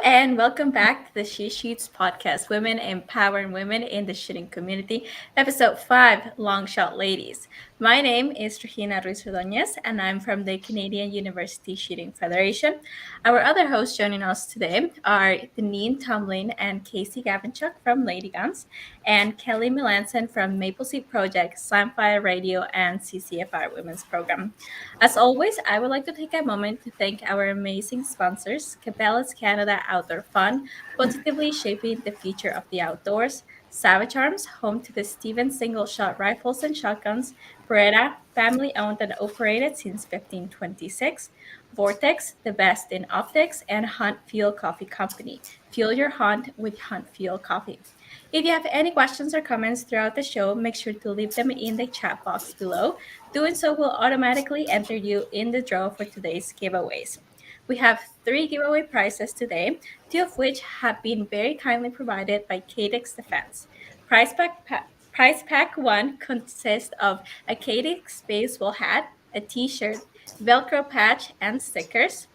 and welcome back to the She Shoots podcast, Women Empowering Women in the Shooting Community, episode 5, Long Shot Ladies. My name is Regina Ruiz Ordóñez, and I'm from the Canadian University Shooting Federation. Our other hosts joining us today are Deneen Tomlin and Casey Gavinchuk from Lady Guns, and Kelly Melanson from Maple Seed Project, Slamfire Radio, and CCFR Women's Program. As always, I would like to take a moment to thank our amazing sponsors, Cabela's Canada Outdoor Fun, positively shaping the future of the outdoors, Savage Arms, home to the Stevens single shot rifles and shotguns, Beretta, family owned and operated since 1526, Vortex, the best in optics, and Hunt Fuel Coffee Company. Fuel your hunt with Hunt Fuel Coffee. If you have any questions or comments throughout the show, make sure to leave them in the chat box below. Doing so will automatically enter you in the draw for today's giveaways. We have 3 giveaway prizes today, 2 of which have been very kindly provided by Cadex Defense. Prize pack 1 consists of a Cadex baseball hat, a t-shirt, Velcro patch, and stickers.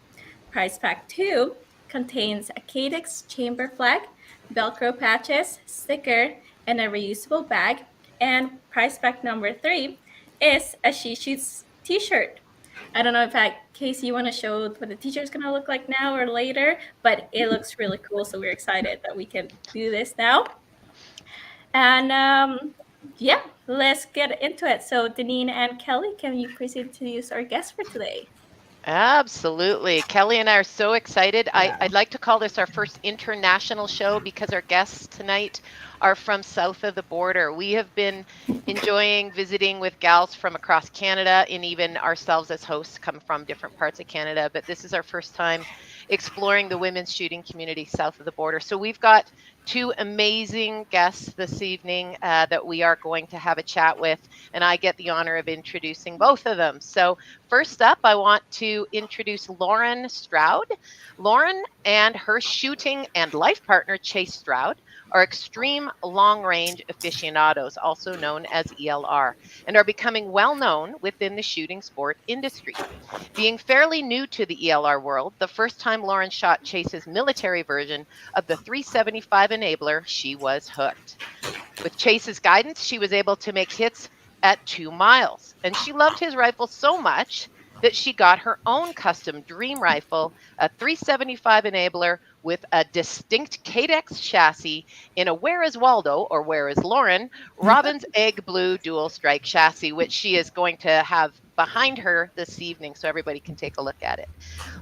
Prize pack 2 contains a Cadex chamber flag, Velcro patches, sticker, and a reusable bag. And prize pack number 3 is a She Shoots t-shirt. I don't know if Casey, you want to show what the t-shirt's going to look like now or later, but it looks really cool. So we're excited that we can do this now. And yeah, let's get into it. So Deneen and Kelly, can you please introduce our guest for today? Absolutely. Kelly and I are so excited. I'd like to call this our first international show because our guests tonight are from south of the border. We have been enjoying visiting with gals from across Canada, and even ourselves as hosts come from different parts of Canada. But this is our first time exploring the women's shooting community south of the border. So we've got 2 amazing guests this evening that we are going to have a chat with, and I get the honor of introducing both of them. So first up, I want to introduce Lauren Straud. Lauren and her shooting and life partner, Chase Stroud, are extreme long-range aficionados, also known as ELR, and are becoming well-known within the shooting sport industry. Being fairly new to the ELR world, the first time Lauren shot Chase's military version of the 375 enabler, she was hooked. With Chase's guidance, she was able to make hits at 2 miles, and she loved his rifle so much that she got her own custom dream rifle, a 375 enabler with a distinct Cadex chassis in a Where is Waldo, or Where is Lauren, Robin's Egg Blue dual strike chassis, which she is going to have behind her this evening so everybody can take a look at it.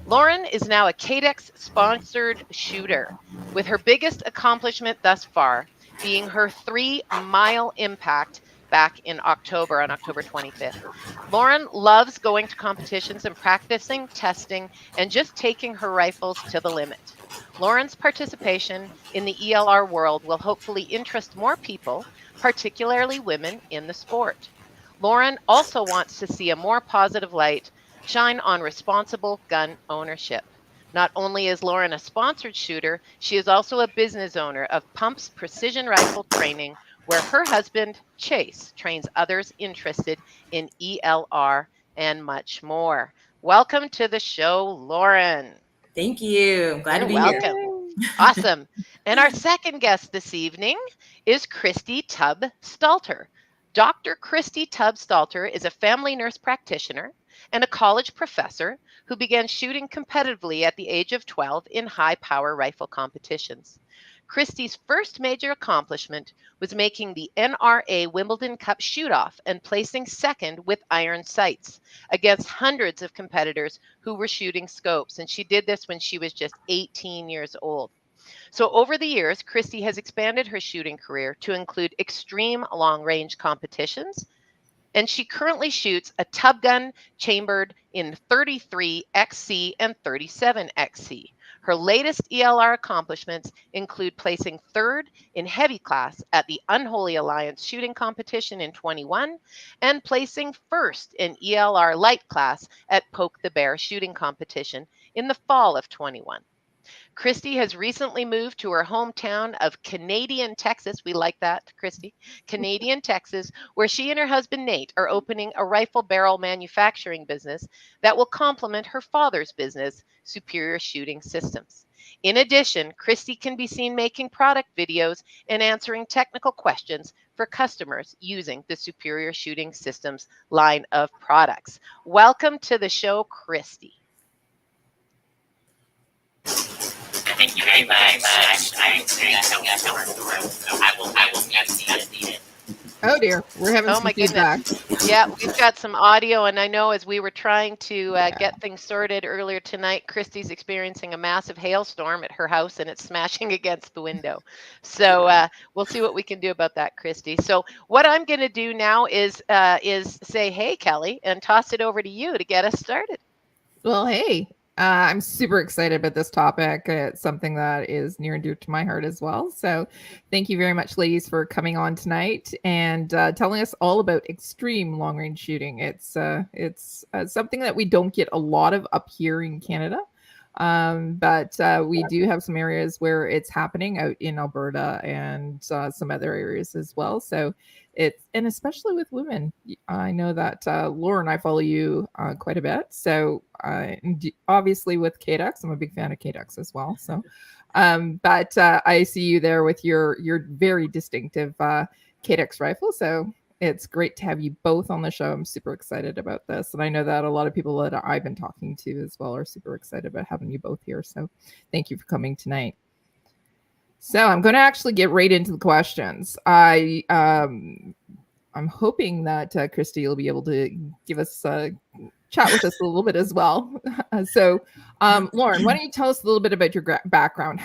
Lauren is now a Cadex sponsored shooter, with her biggest accomplishment thus far being her 3-mile impact back in October, on October 25th. Lauren loves going to competitions and practicing, testing, and just taking her rifles to the limit. Lauren's participation in the ELR world will hopefully interest more people, particularly women, in the sport. Lauren also wants to see a more positive light shine on responsible gun ownership. Not only is Lauren a sponsored shooter, she is also a business owner of Pumps Precision Rifle Training, where her husband, Chase, trains others interested in ELR and much more. Welcome to the show, Lauren. Thank you. I'm glad You're to be here. welcome. Awesome. And our second guest this evening is Christie Tubb Stalter. Dr. Christie Tubb Stalter is a family nurse practitioner and a college professor who began shooting competitively at the age of 12 in high-power rifle competitions. Christie's first major accomplishment was making the NRA Wimbledon Cup shoot-off and placing second with iron sights against hundreds of competitors who were shooting scopes. And she did this when she was just 18 years old. So over the years, Christie has expanded her shooting career to include extreme long-range competitions, and she currently shoots a Tubb gun chambered in 33 XC and 37 XC. Her latest ELR accomplishments include placing third in heavy class at the Unholy Alliance shooting competition in 21 and placing first in ELR light class at Poke the Bear shooting competition in the fall of 21. Christie has recently moved to her hometown of Canadian, Texas. We like that, Christie. Canadian, Texas, where she and her husband Nate are opening a rifle barrel manufacturing business that will complement her father's business, Superior Shooting Systems. In addition, Christie can be seen making product videos and answering technical questions for customers using the Superior Shooting Systems line of products. Welcome to the show, Christie. Thank you very much. I'm very I will get seated. Oh dear, we're having some feedback. Yeah, we've got some audio, and I know as we were trying to get things sorted earlier tonight, Christie's experiencing a massive hailstorm at her house, and it's smashing against the window. So we'll see what we can do about that, Christie. So what I'm going to do now is say, hey, Kelly, and toss it over to you to get us started. Well, hey. I'm super excited about this topic. It's something that is near and dear to my heart as well. So thank you very much, ladies, for coming on tonight and telling us all about extreme long-range shooting. It's something that we don't get a lot of up here in Canada. But we do have some areas where it's happening out in Alberta and some other areas as well. So and especially with women, I know that Lauren, I follow you quite a bit. So obviously with KDUX, I'm a big fan of KDUX as well. So, but I see you there with your very distinctive KDUX rifle. So it's great to have you both on the show. I'm super excited about this. And I know that a lot of people that I've been talking to as well are super excited about having you both here. So thank you for coming tonight. So I'm going to actually get right into the questions. I'm hoping that Christie will be able to give us chat with us a little bit as well. So Lauren, why don't you tell us a little bit about your background?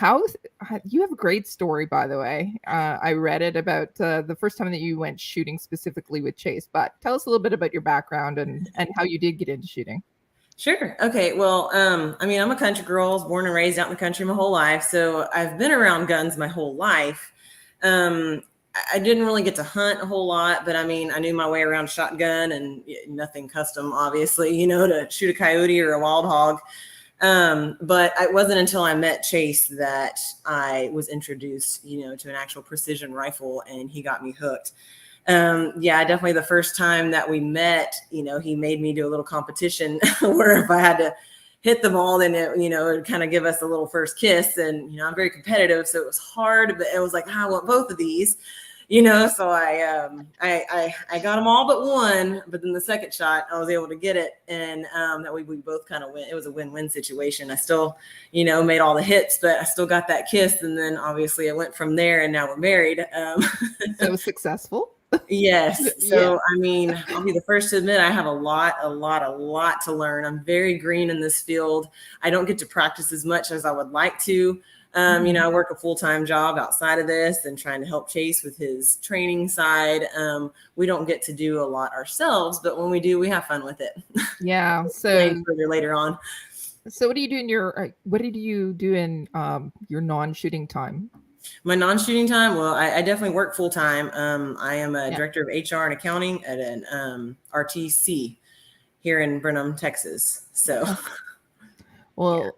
You have a great story, by the way. I read it about the first time that you went shooting specifically with Chase, but tell us a little bit about your background and how you did get into shooting. Sure. Okay. Well, I'm a country girl. I was born and raised out in the country my whole life. So I've been around guns my whole life. I didn't really get to hunt a whole lot, but I knew my way around shotgun and nothing custom, obviously, to shoot a coyote or a wild hog. But it wasn't until I met Chase that I was introduced, to an actual precision rifle, and he got me hooked. Definitely the first time that we met, he made me do a little competition where if I had to hit the ball, then it would kind of give us a little first kiss. And, I'm very competitive, so it was hard, but it was like, I want both of these, so I got them all but one, but then the second shot, I was able to get it. And that way we both kind of win. It was a win-win situation. I still, made all the hits, but I still got that kiss. And then obviously I went from there, and now we're married. So successful. Yes. So, yeah. I'll be the first to admit I have a lot to learn. I'm very green in this field. I don't get to practice as much as I would like to. I work a full-time job outside of this and trying to help Chase with his training side. We don't get to do a lot ourselves, but when we do, we have fun with it. Yeah. So further later on. So what do you do in your non-shooting time? My non-shooting time? Well, I definitely work full-time. I am a director of HR and accounting at an RTC here in Brenham, Texas. So,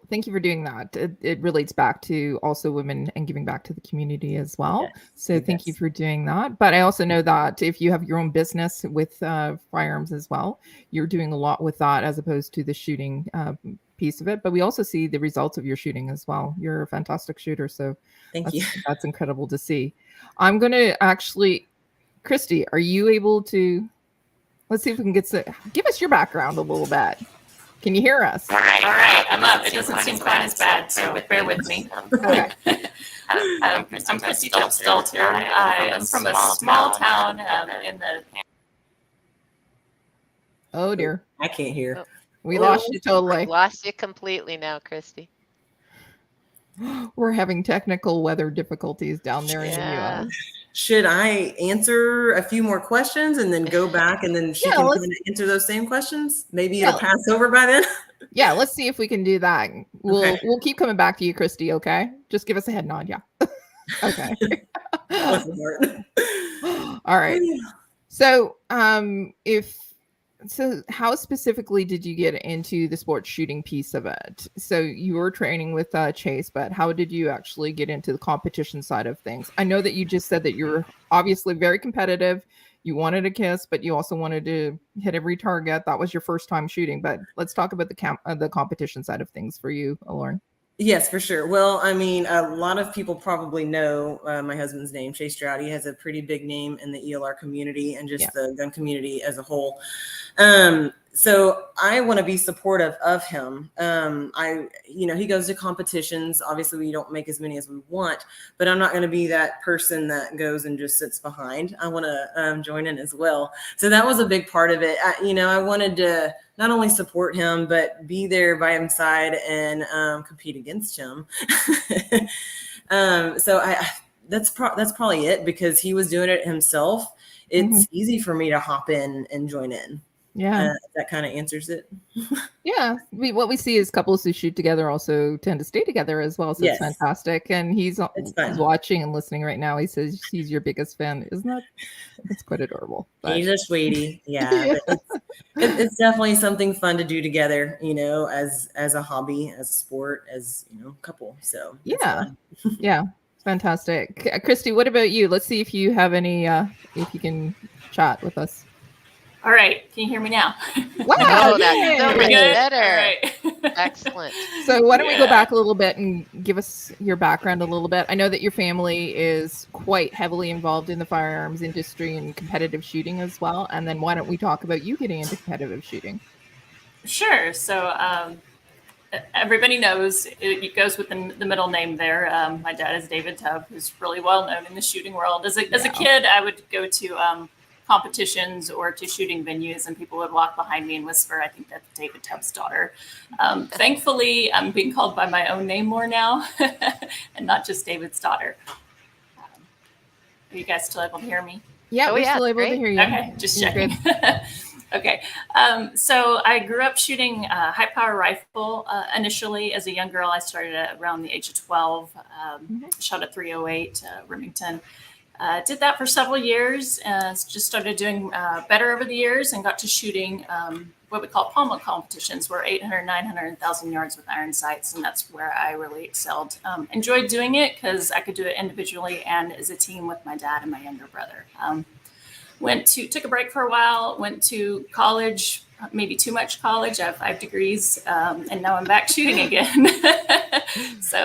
Thank you for doing that. It relates back to also women and giving back to the community as well. Yes, so thank you for doing that. But I also know that if you have your own business with firearms as well, you're doing a lot with that as opposed to the shooting piece of it. But we also see the results of your shooting as well. You're a fantastic shooter. So thank you. That's incredible to see. I'm going to actually, Christie, are you able to, let's see if we can give us your background a little bit. Can you hear us? All right. I'm up. It doesn't seem quite as bad, so bear with me. Okay. I'm Christie Tubb. I am from a small town in the... Oh, dear. I can't hear. We lost you totally. Lost you completely now, Christie. We're having technical weather difficulties down there in the U.S. Should I answer a few more questions and then go back and then she can answer those same questions? Maybe it'll pass over by then. Yeah, let's see if we can do that. We'll keep coming back to you, Christie, okay? Just give us a head nod, yeah. Okay. All right. So if So how specifically did you get into the sports shooting piece of it? So you were training with Chase, but how did you actually get into the competition side of things? I know that you just said that you're obviously very competitive. You wanted a kiss, but you also wanted to hit every target. That was your first time shooting. But let's talk about the competition side of things for you, Lauren. Yes, for sure. Well, I mean, a lot of people probably know my husband's name, Chase Stroud. He has a pretty big name in the ELR community and just the gun community as a whole. So I want to be supportive of him. He goes to competitions. Obviously, we don't make as many as we want, but I'm not going to be that person that goes and just sits behind. I want to join in as well. So that was a big part of it. I wanted to not only support him, but be there by his side and compete against him. That's probably it, because he was doing it himself. It's easy for me to hop in and join in. Yeah. That kind of answers it. Yeah. What we see is couples who shoot together also tend to stay together as well. So it's fantastic. And he's watching and listening right now. He says he's your biggest fan. Isn't that? It's quite adorable. But he's a sweetie. Yeah. But it's definitely something fun to do together, as a hobby, as a sport, as, couple. So yeah. Yeah. Fantastic. Christie, what about you? Let's see if you have any, if you can chat with us. All right. Can you hear me now? Wow. Oh, that's so much better. All right. Excellent. So why don't we go back a little bit and give us your background a little bit? I know that your family is quite heavily involved in the firearms industry and competitive shooting as well. And then why don't we talk about you getting into competitive shooting? Sure. So everybody knows it goes with the middle name there. My dad is David Tubb, who's really well known in the shooting world. As a kid, I would go to competitions or to shooting venues, and people would walk behind me and whisper, "I think that's David Tubb's daughter." Thankfully, I'm being called by my own name more now, and not just David's daughter. Are you guys still able to hear me? Yeah, we're still able to hear you. Okay, just checking. Okay, so I grew up shooting high power rifle initially. As a young girl, I started around the age of 12. Shot a 308 Remington. Did that for several years. Just started doing better over the years and got to shooting what we call pommel competitions, where 800, 900, 1,000 yards with iron sights. And that's where I really excelled. Enjoyed doing it because I could do it individually and as a team with my dad and my younger brother. Took a break for a while, went to college, maybe too much college. I have 5 degrees, and now I'm back shooting again. So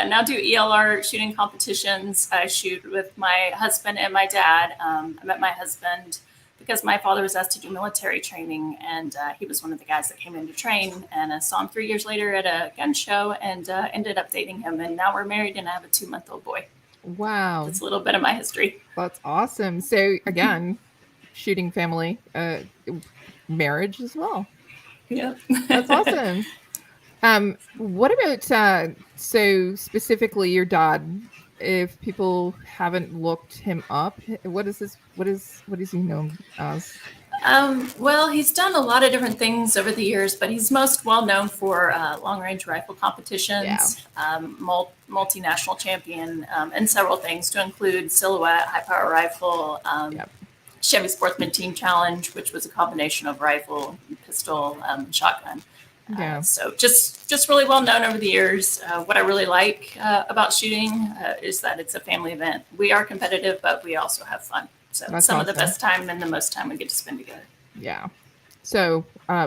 now do ELR shooting competitions. I shoot with my husband and my dad. I met my husband because my father was asked to do military training, and he was one of the guys that came in to train. And I saw him 3 years later at a gun show and ended up dating him. And now we're married, and I have a 2-month-old boy. Wow. That's a little bit of my history. That's awesome. So again, shooting family, marriage as well. Yeah. That's awesome. What about so specifically your dad? If people haven't looked him up, what is he known as? Well, he's done a lot of different things over the years, but he's most well known for long-range rifle competitions, multinational champion, and several things to include silhouette, high-power rifle, Chevy Sportsman Team Challenge, which was a combination of rifle, pistol, shotgun. So just really well known over the years. What I really like about shooting is that it's a family event. We are competitive, but we also have fun. So that's some awesome. of the best time and the most time we get to spend together. Yeah. So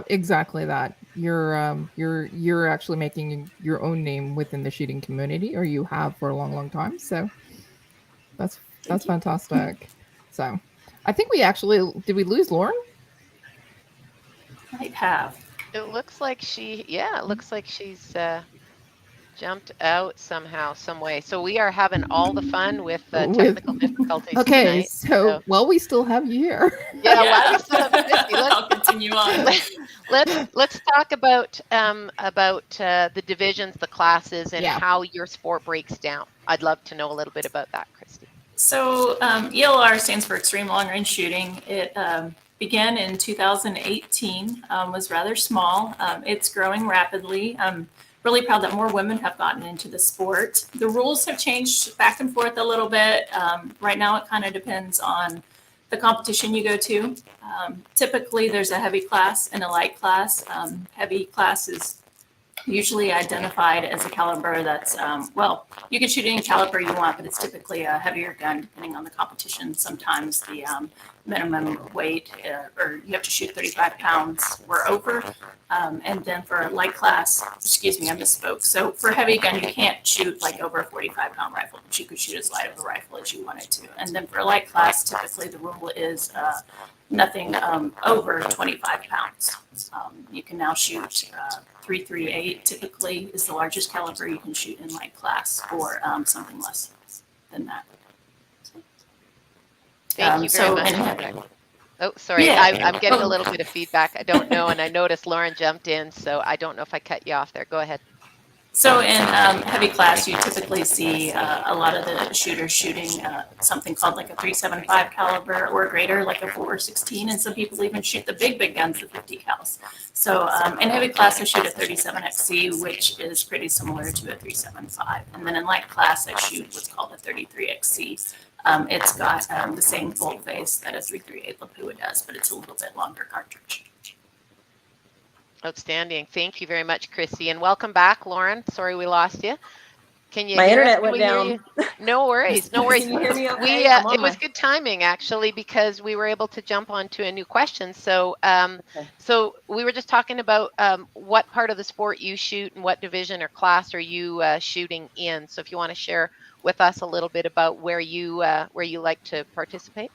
exactly that. You're actually making your own name within the shooting community, or you have for a long, long time. So that's fantastic. So I think did we lose Lauren? Might have. It looks like she's jumped out somehow, some way. So we are having all the fun with technical difficulties. Okay, tonight, so while we still have you here. While we still have Christie, I'll continue on. Let's talk about the divisions, the classes, and how your sport breaks down. I'd love to know a little bit about that, Christie. So ELR stands for Extreme Long Range Shooting. It began in 2018, was rather small. It's growing rapidly. I'm really proud that more women have gotten into the sport. The rules have changed back and forth a little bit. Right now, it kind of depends on the competition you go to. Typically, there's a heavy class and a light class. Heavy class is usually identified as a caliber that's, well, you can shoot any caliber you want, but it's typically a heavier gun depending on the competition. Sometimes the minimum weight, or you have to shoot 35 pounds or over. And then for a light class, excuse me, I misspoke. So for heavy gun, you can't shoot like over a 45-pound rifle, but you could shoot as light of a rifle as you wanted to. And then for a light class, typically the rule is nothing over 25 pounds. You can now shoot 338 typically is the largest caliber you can shoot in light class, or something less than that. Thank you very much. Oh, sorry. Yeah. I'm getting a little bit of feedback. I don't know. And I noticed Lauren jumped in, so I don't know if I cut you off there. Go ahead. So in heavy class, you typically see a lot of the shooters shooting something called like a 375 caliber or greater, like a 416, and some people even shoot the big guns, the 50 cals. So in heavy class, I shoot a 37XC, which is pretty similar to a 375. And then in light class, I shoot what's called a 33XC. It's got the same bolt face that a 338 Lapua does, but it's a little bit longer cartridge. Outstanding. Thank you very much, Christie. And welcome back, Lauren. Sorry we lost you. Can you My hear internet us? went Can we hear down. you? No worries. No worries. Can you hear me okay? We, it was good timing, actually, because we were able to jump onto a new question. So, so we were just talking about what part of the sport you shoot and what division or class are you shooting in. So if you want to share with us a little bit about where you like to participate.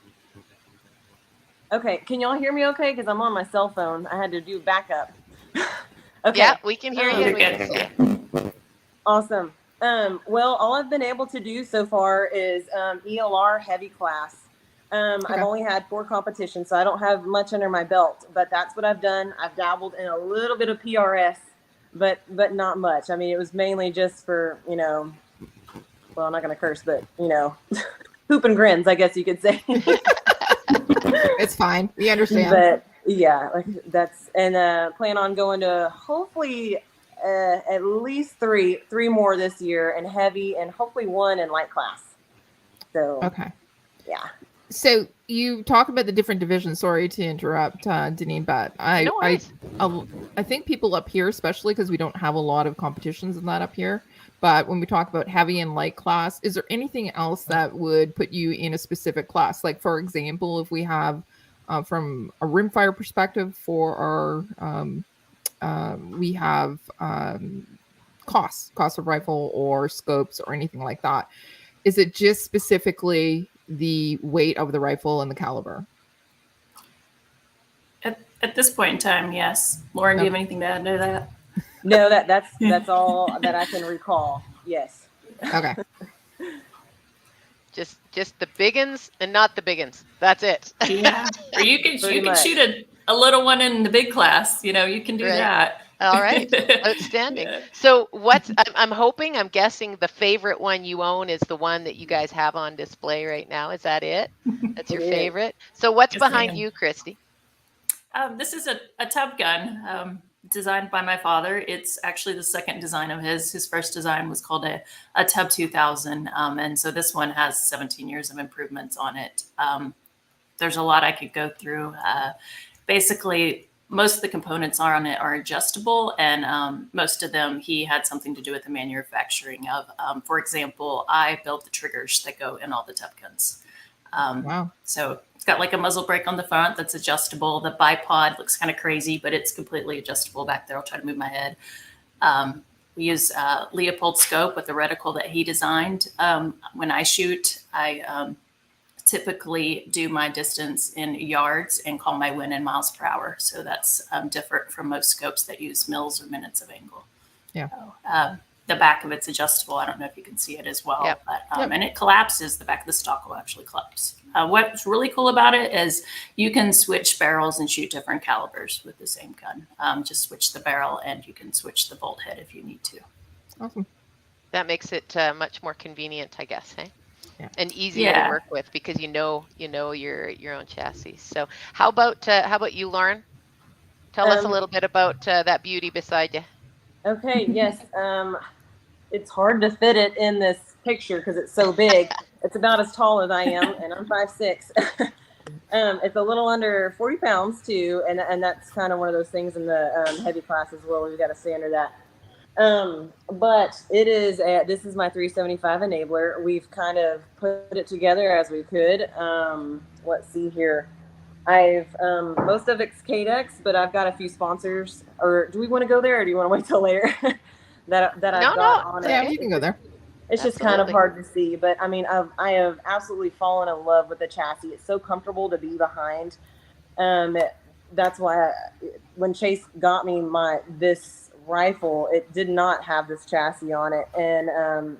Okay, can y'all hear me okay? Because I'm on my cell phone. I had to do backup. Okay. Yeah, we can hear you. You're We can see you. Awesome. Well, all I've been able to do so far is ELR heavy class. I've only had 4 competitions, so I don't have much under my belt, but that's what I've done. I've dabbled in a little bit of PRS, but not much. I mean, it was mainly just for, you know, well, I'm not going to curse, but, you know, hoop and grins, I guess you could say. It's fine. We understand. But yeah, like that's, and plan on going to hopefully at least three more this year in heavy, and hopefully 1 in light class. So okay. Yeah. So you talk about the different divisions. Sorry to interrupt, Deneen, but I think people up here, especially because we don't have a lot of competitions in that up here. But when we talk about heavy and light class, is there anything else that would put you in a specific class? Like, for example, if we have from a rimfire perspective for our, we have cost of rifle or scopes or anything like that. Is it just specifically the weight of the rifle and the caliber? At this point in time, yes. Lauren, do you have anything to add to that? No, that's all that I can recall. Yes. Okay. Just the big uns and not the big uns. That's it. Yeah. Or you can shoot a little one in the big class. You know, you can do that. All right. Outstanding. Yeah. So I'm guessing the favorite one you own is the one that you guys have on display right now. Is that it? That's your favorite? So what's behind you, Christie? This is a Tubb gun designed by my father. It's actually the second design of his. His first design was called a Tubb 2000. And so this one has 17 years of improvements on it. There's a lot I could go through. Basically, most of the components on it are adjustable, and most of them he had something to do with the manufacturing of. For example, I built the triggers that go in all the Tubb guns. Wow. So it's got like a muzzle brake on the front that's adjustable. The bipod looks kind of crazy, but it's completely adjustable back there. I'll try to move my head. We use Leopold scope with the reticle that he designed. When I shoot, I typically do my distance in yards and call my win in miles per hour. So that's different from most scopes that use mils or minutes of angle. Yeah. So, the back of it's adjustable. I don't know if you can see it as well, Yep. but and it collapses. The back of the stock will actually collapse. What's really cool about it is you can switch barrels and shoot different calibers with the same gun. Just switch the barrel, and you can switch the bolt head if you need to. awesome. That makes it much more convenient, I guess, hey? Yeah. And easier to work with because you know your own chassis. So how about you, Lauren? Tell us a little bit about that beauty beside you. Okay. Yes. It's hard to fit it in this picture because it's so big. It's about as tall as I am, and I'm 5'6". It's a little under 40 pounds too, and that's kind of one of those things in the heavy class as well. We've got to stay under that. But it is this is my 375 enabler. We've kind of put it together as we could. Let's see here. I've most of it's KDEX, but I've got a few sponsors. Or do we want to go there, or do you want to wait till later? that I've got on it. Yeah, you can go there. It's just kind of hard to see, but I mean, I have absolutely fallen in love with the chassis. It's so comfortable to be behind. That's why when Chase got me this rifle, it did not have this chassis on it, and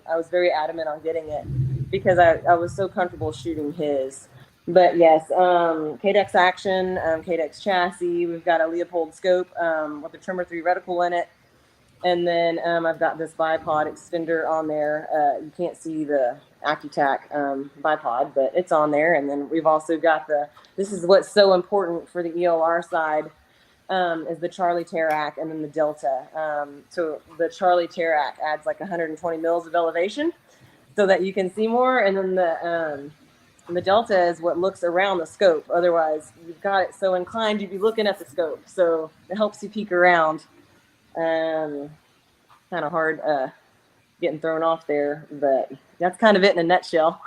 I was very adamant on getting it because I was so comfortable shooting his. But yes, KDEX action, KDEX chassis. We've got a Leopold scope with a Trimmer 3 reticle in it. And then I've got this bipod extender on there. You can't see the AccuTac bipod, but it's on there. And then we've also got this is what's so important for the ELR side is the Charlie Terac and then the Delta. So the Charlie Terac adds like 120 mils of elevation so that you can see more. And then the Delta is what looks around the scope. Otherwise, you've got it so inclined, you'd be looking at the scope. So it helps you peek around. Kind of hard getting thrown off there, but that's kind of it in a nutshell.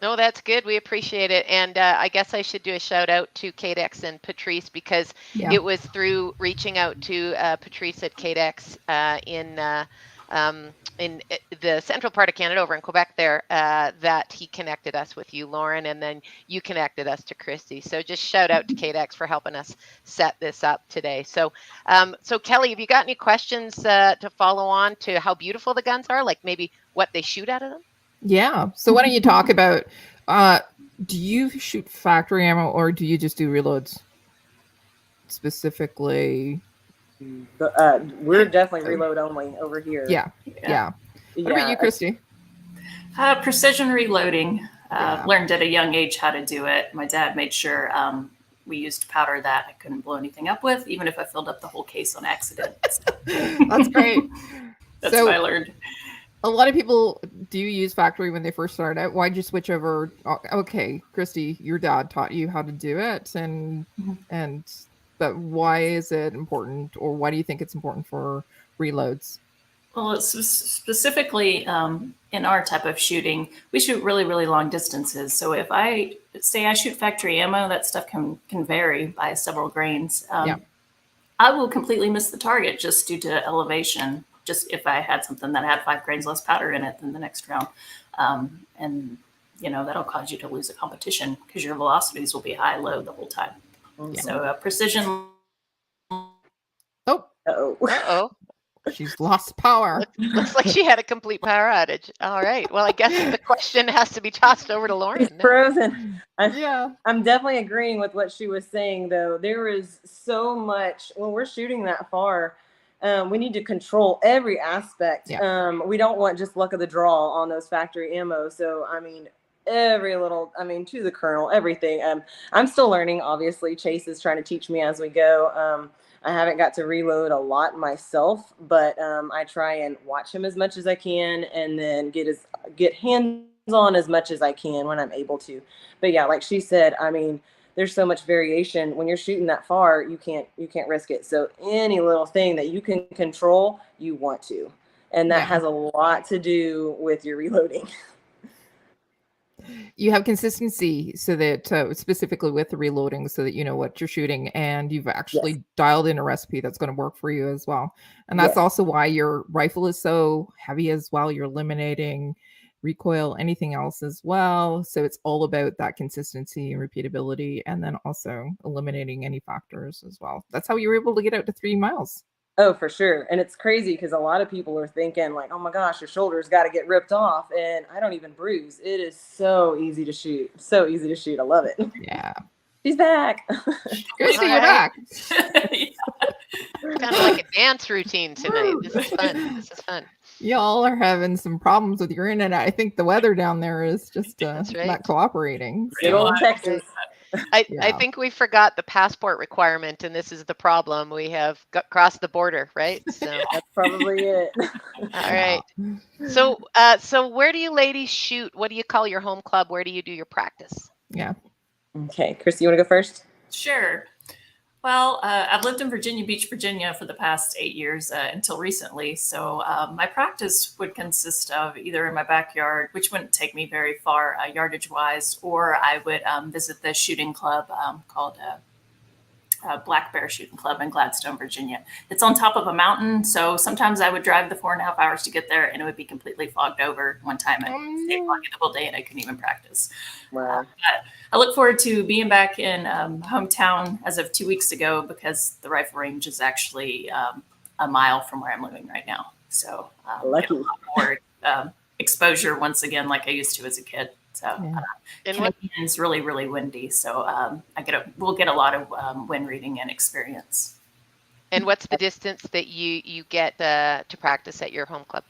No, that's good. We appreciate it. And I guess I should do a shout out to KDEX and Patrice because it was through reaching out to Patrice at KDEX in the central part of Canada over in Quebec there that he connected us with you, Lauren, and then you connected us to Christie. So just shout out to KDEX for helping us set this up today. So so Kelly, have you got any questions to follow on to how beautiful the guns are, like maybe what they shoot out of them? Yeah. So why don't you talk about, do you shoot factory ammo or do you just do reloads specifically? We're definitely reload only over here. Yeah. What about you, Christie? Precision reloading. Learned at a young age how to do it. My dad made sure we used powder that I couldn't blow anything up with, even if I filled up the whole case on accident. That's great. That's what I learned. A lot of people do use factory when they first start out. Why'd you switch over? Okay, Christie, your dad taught you how to do it, but why is it important, or why do you think it's important for reloads? Well, it's specifically in our type of shooting, we shoot really, really long distances. So if I say I shoot factory ammo, that stuff can vary by several grains. I will completely miss the target just due to elevation. Just if I had something that had 5 grains less powder in it than the next round. And, that'll cause you to lose a competition because your velocities will be high, low the whole time. Yeah. So precision. Uh-oh. She's lost power. Looks like she had a complete power outage. All right. Well, I guess the question has to be tossed over to Lauren. It's frozen. I'm definitely agreeing with what she was saying, though. There is so much when we're shooting that far. We need to control every aspect. We don't want just luck of the draw on those factory ammo. So, I mean, every little, to the kernel, everything. I'm still learning, obviously. Chase is trying to teach me as we go. I haven't got to reload a lot myself, but I try and watch him as much as I can and then get hands-on as much as I can when I'm able to. But yeah, like she said, there's so much variation when you're shooting that far. You can't risk it. So any little thing that you can control, you want to, and that has a lot to do with your reloading. You have consistency so that specifically with the reloading, so that you know what you're shooting, and you've actually dialed in a recipe that's going to work for you as well. And that's also why your rifle is so heavy as well. You're eliminating recoil, anything else as well. So it's all about that consistency and repeatability, and then also eliminating any factors as well. That's how you were able to get out to 3 miles. Oh, for sure. And it's crazy because a lot of people are thinking like, oh my gosh, your shoulder's got to get ripped off. And I don't even bruise. It is so easy to shoot. So easy to shoot. I love it. Yeah. She's back. Christie, you're back. Kind of like a dance routine tonight. This is fun. Y'all are having some problems with your internet. I think the weather down there is just not cooperating. Good old Texas. I think we forgot the passport requirement, and this is the problem. We have crossed the border, right? So that's probably it. All right. So where do you ladies shoot? What do you call your home club? Where do you do your practice? Yeah. Okay, Christy, you want to go first? Sure. Well, I've lived in Virginia Beach, Virginia for the past 8 years until recently. So my practice would consist of either in my backyard, which wouldn't take me very far yardage wise, or I would visit the shooting club called Black Bear Shooting Club in Gladstone, Virginia. It's on top of a mountain, so sometimes I would drive the 4.5 hours to get there, and it would be completely fogged over. One time it stayed foggy the whole day, and I couldn't even practice. Wow. I look forward to being back in hometown as of 2 weeks ago because the rifle range is actually a mile from where I'm living right now. So Lucky. get a lot more exposure once again, like I used to as a kid. So Canadian's really, really windy. So we'll get a lot of wind reading and experience. And what's the distance that you get to practice at your home club?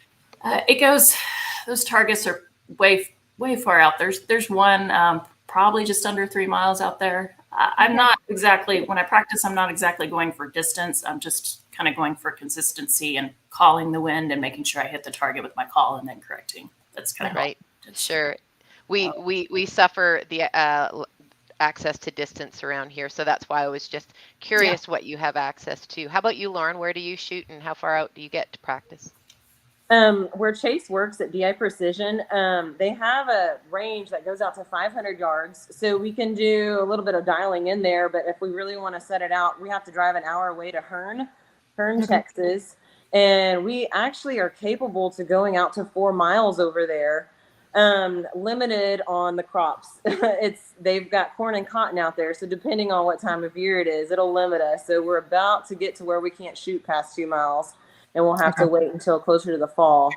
Those targets are way far out. There's one probably just under 3 miles out there. I'm not exactly, when I practice, I'm not exactly going for distance. I'm just kind of going for consistency and calling the wind and making sure I hit the target with my call and then correcting. That's kind of right. Sure. We suffer the access to distance around here, so that's why I was just curious what you have access to. How about you, Lauren? Where do you shoot, and how far out do you get to practice? Where Chase works at DI Precision, they have a range that goes out to 500 yards. So we can do a little bit of dialing in there, but if we really want to set it out, we have to drive an hour away to Hearne, Texas. And we actually are capable to going out to 4 miles over there, limited on the crops. They've got corn and cotton out there. So depending on what time of year it is, it'll limit us. So we're about to get to where we can't shoot past 2 miles. And we'll have to wait until closer to the fall.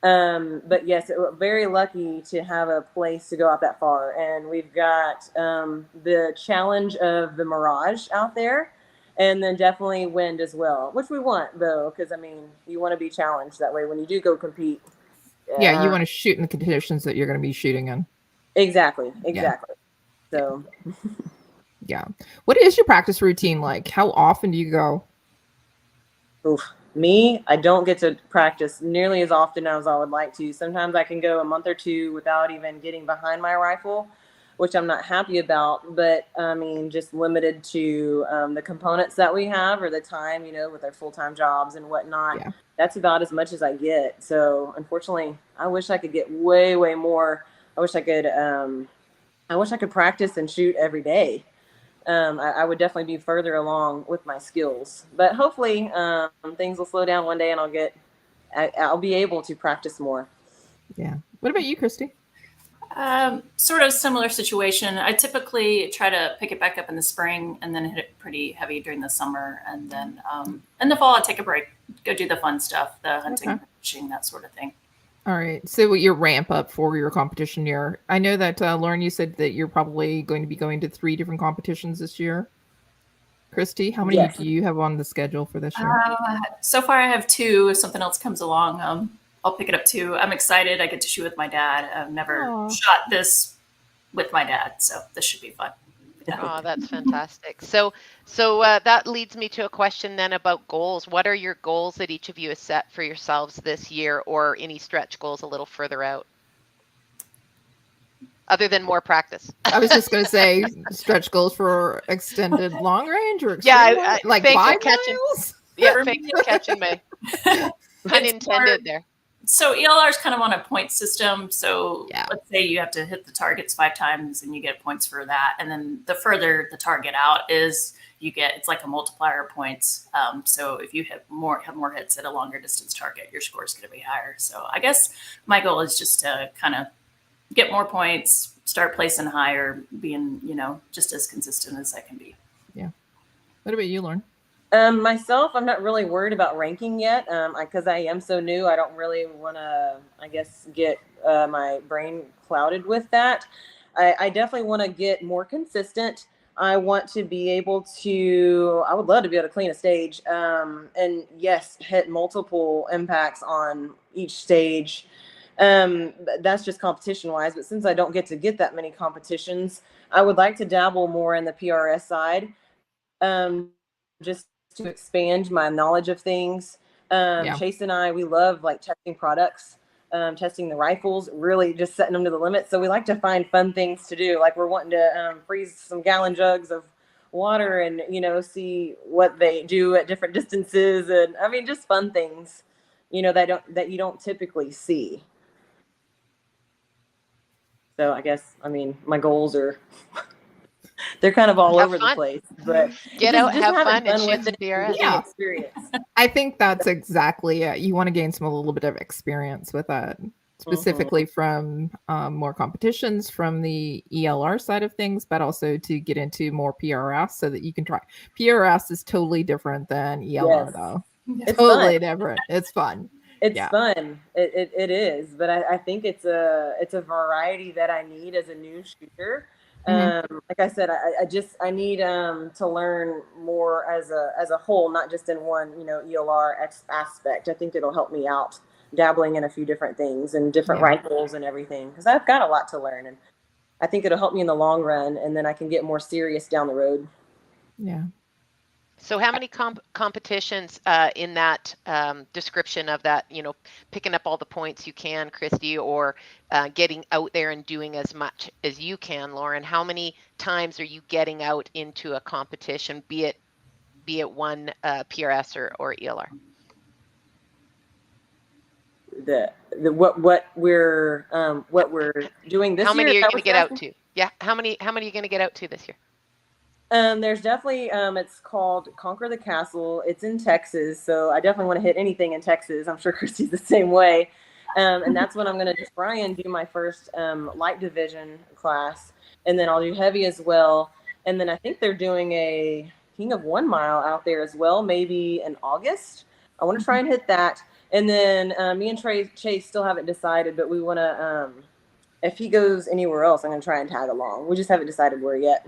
But yes, we're very lucky to have a place to go out that far. And we've got the challenge of the mirage out there, and then definitely wind as well, which we want, though, because, I mean, you want to be challenged that way when you do go compete. Yeah, you want to shoot in the conditions that you're going to be shooting in. Exactly. So. Yeah. What is your practice routine like? How often do you go? Oof. Me, I don't get to practice nearly as often as I would like to. Sometimes I can go a month or two without even getting behind my rifle, which I'm not happy about. But I mean, just limited to the components that we have or the time, with our full-time jobs and whatnot. Yeah. That's about as much as I get. So unfortunately, I wish I could get way, way more. I wish I could practice and shoot every day. I would definitely be further along with my skills, but hopefully things will slow down one day and I'll be able to practice more. Yeah. What about you, Christy? Sort of similar situation. I typically try to pick it back up in the spring and then hit it pretty heavy during the summer. And then in the fall, I take a break, go do the fun stuff, the hunting, fishing, that sort of thing. All right. So your ramp up for your competition year. I know that, Lauren, you said that you're probably going to be going to 3 different competitions this year. Christy, how many do you have on the schedule for this year? So far, I have 2. If something else comes along, I'll pick it up too. I'm excited. I get to shoot with my dad. I've never shot this with my dad, so this should be fun. Yeah. Oh, that's fantastic. So that leads me to a question then about goals. What are your goals that each of you has set for yourselves this year, or any stretch goals a little further out? Other than more practice. I was just going to say stretch goals for extended long range or like 5 miles? Yeah, thanks for catching me. Pun intended there. So ELR's kind of on a point system. So let's say you have to hit the targets 5 times and you get points for that. And then the further the target out is, it's like a multiplier of points. So if you have more hits at a longer distance target, your score is going to be higher. So I guess my goal is just to kind of get more points, start placing higher, being, just as consistent as I can be. Yeah. What about you, Lauren? Myself, I'm not really worried about ranking yet because I am so new. I don't really want to, get my brain clouded with that. I definitely want to get more consistent. I want to be able to, I would love to be able to clean a stage and yes, hit multiple impacts on each stage. That's just competition wise. But since I don't get that many competitions, I would like to dabble more in the PRS side. Just to expand my knowledge of things. Chase and I, we love testing products. testing the rifles, really just setting them to the limit. So we like to find fun things to do. Like we're wanting to freeze some gallon jugs of water and, see what they do at different distances. And I mean, just fun things, that you don't typically see. So I guess, my goals are, they're kind of all Have over fun. the place, but Get out, have having fun, and shoot with some it and PRS. getting experience. I think that's exactly it. You want to gain a little bit of experience with that, specifically from more competitions from the ELR side of things, but also to get into more PRS so that you can try. PRS is totally different than ELR, though. It's totally fun. different. It's fun. It's fun. It is, but I think it's a variety that I need as a new shooter. Like I said, I need to learn more as a whole, not just in one ELR aspect. I think it'll help me out dabbling in a few different things and different rifles and everything, because I've got a lot to learn, and I think it'll help me in the long run, and then I can get more serious down the road. Yeah. So how many competitions in that description of that, picking up all the points you can, Christie, or getting out there and doing as much as you can, Lauren? How many times are you getting out into a competition, be it one PRS or ELR? What we're doing this year. How many are you going to get out to? Yeah, how many are you going to get out to this year? There's definitely, it's called Conquer the Castle. It's in Texas. So I definitely want to hit anything in Texas. I'm sure Christie's the same way. And that's when I'm going to try and do my first light division class. And then I'll do heavy as well. And then I think they're doing a King of 1 Mile out there as well, maybe in August. I want to try and hit that. And then me and Chase still haven't decided, but we want to, if he goes anywhere else, I'm going to try and tag along. We just haven't decided where yet.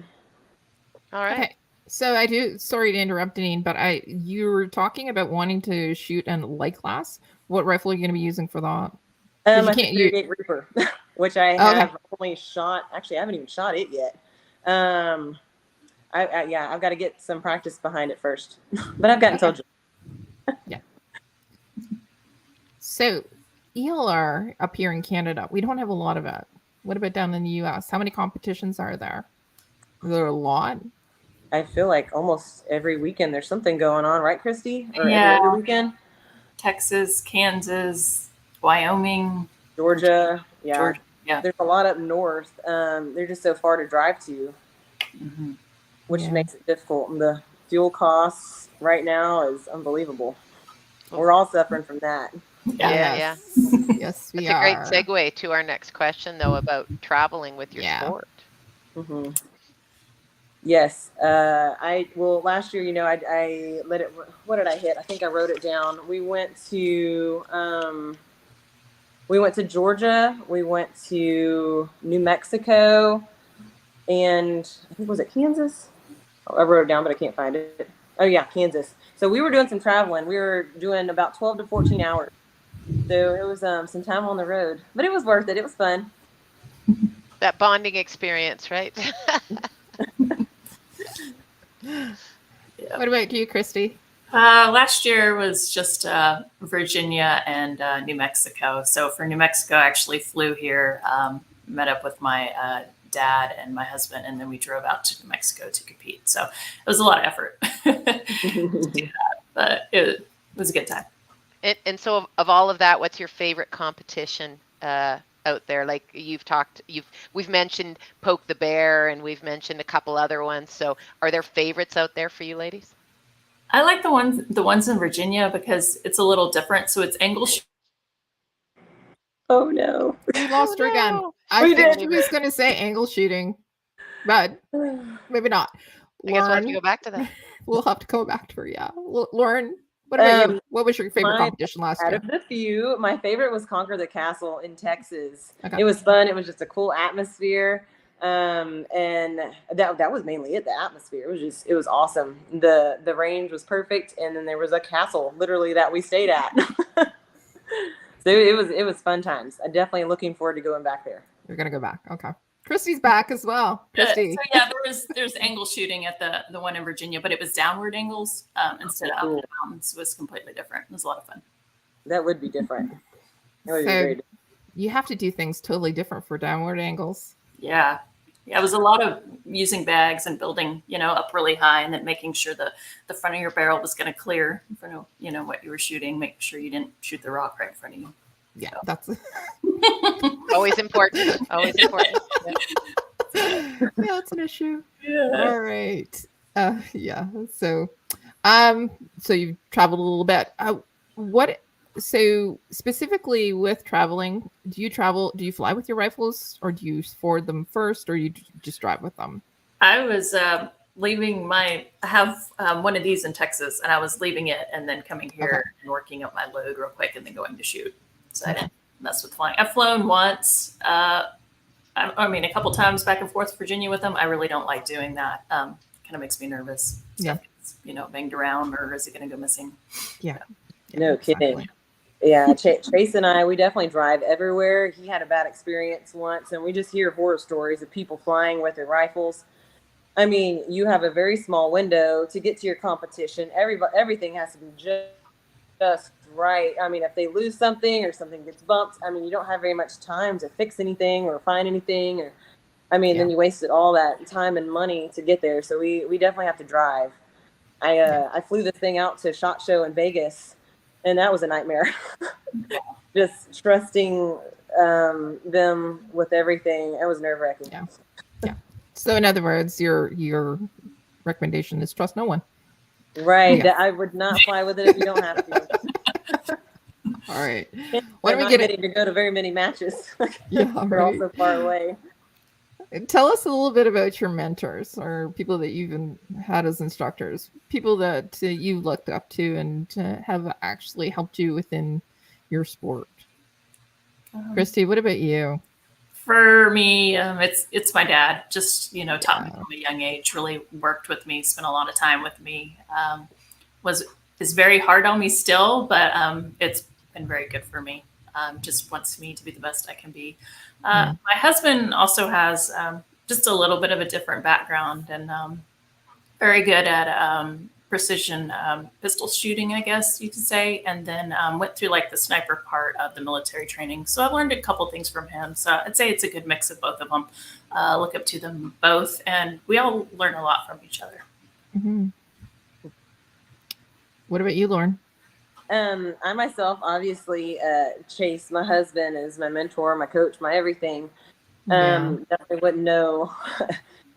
All right. Okay. So sorry to interrupt, Deneen, but you were talking about wanting to shoot in light class. What rifle are you going to be using for that? I think 38 Reaper, which I have only shot. Actually, I haven't even shot it yet. I've got to get some practice behind it first, but I've gotten told you. Yeah. So ELR up here in Canada, we don't have a lot of it. What about down in the US? How many competitions are there? Is there a lot? I feel like almost every weekend there's something going on, right, Christie? Or Yeah. every other weekend? Texas, Kansas, Wyoming, Georgia. Yeah. Georgia. Yeah. There's a lot up north. They're just so far to drive to, which makes it difficult. And the fuel costs right now is unbelievable. We're all suffering from that. Yeah. Yes, we are. That's a great segue to our next question, though, about traveling with your sport. Mm-hmm. Yes. Last year, I let it, what did I hit? I think I wrote it down. We went to Georgia, we went to New Mexico, and I think, was it Kansas? Oh, I wrote it down, but I can't find it. Oh yeah, Kansas. So we were doing some traveling. We were doing about 12 to 14 hours. So it was some time on the road, but it was worth it. It was fun. That bonding experience, right? What about you, Christie? Last year was just Virginia and New Mexico. So for New Mexico, I actually flew here, met up with my dad and my husband, and then we drove out to New Mexico to compete. So it was a lot of effort to do that, but it was a good time. And so of all of that, what's your favorite competition out there? Like we've mentioned Poke the Bear, and we've mentioned a couple other ones. So are there favorites out there for you ladies? I like the ones in Virginia because it's a little different. So it's angle shooting. Oh no. We lost her again. I think she was going to say angle shooting, but maybe not. I guess we'll have to go back to that. We'll have to go back to her, yeah. Lauren, what about you? What was your favorite competition last year? Out of the few, my favorite was Conquer the Castle in Texas. Okay. It was fun. It was just a cool atmosphere. And that was mainly it. The atmosphere, it was awesome. The range was perfect. And then there was a castle literally that we stayed at. So it was fun times. I'm definitely looking forward to going back there. You're going to go back. Okay. Christie's back as well. Christie. So yeah, there's angle shooting at the one in Virginia, but it was downward angles instead of up and down. So it was completely different. It was a lot of fun. That would be different. That would be very different. You have to do things totally different for downward angles. Yeah. Yeah, it was a lot of using bags and building, up really high and then making sure the front of your barrel was going to clear in front of, what you were shooting, make sure you didn't shoot the rock right in front of you. Yeah, So. that's Always important. Always important. yeah, it's an issue. Yeah. All right. Yeah. So you've traveled a little bit. So specifically with traveling, do you fly with your rifles, or do you forward them first, or you just drive with them? I was leaving I have one of these in Texas, and I was leaving it and then coming here and working up my load real quick and then going to shoot. So I didn't mess with flying. I've flown once. I mean, a couple times back and forth to Virginia with them. I really don't like doing that. Kind of makes me nervous. Yeah. Stuff gets, banged around, or is it going to go missing? Yeah. No kidding. Yeah, Chase and I, we definitely drive everywhere. He had a bad experience once, and we just hear horror stories of people flying with their rifles. I mean, you have a very small window to get to your competition. Everything has to be just right. I mean, if they lose something or something gets bumped, I mean, you don't have very much time to fix anything or find anything. Or, I mean, then you wasted all that time and money to get there. So we definitely have to drive. I flew this thing out to SHOT Show in Vegas, and that was a nightmare. Just trusting them with everything. It was nerve-wracking. Yeah. Yeah. So in other words, your recommendation is trust no one. Right. Yeah. I would not fly with it if you don't have to. All right. When we getting to go to very many matches. Yeah, We're all so far away. Tell us a little bit about your mentors or people that you've had as instructors, people that you looked up to and have actually helped you within your sport. Christie, what about you? For me, it's my dad. Just taught me from a young age. Really worked with me. Spent a lot of time with me. Is very hard on me still, but it's been very good for me. Just wants me to be the best I can be. My husband also has just a little bit of a different background and very good at precision pistol shooting, I guess you could say, and then went through like the sniper part of the military training. So I've learned a couple things from him. So I'd say it's a good mix of both of them. Look up to them both, and we all learn a lot from each other. Mm-hmm. What about you, Lauren? I myself, obviously, Chase, my husband, is my mentor, my coach, my everything. Definitely wouldn't know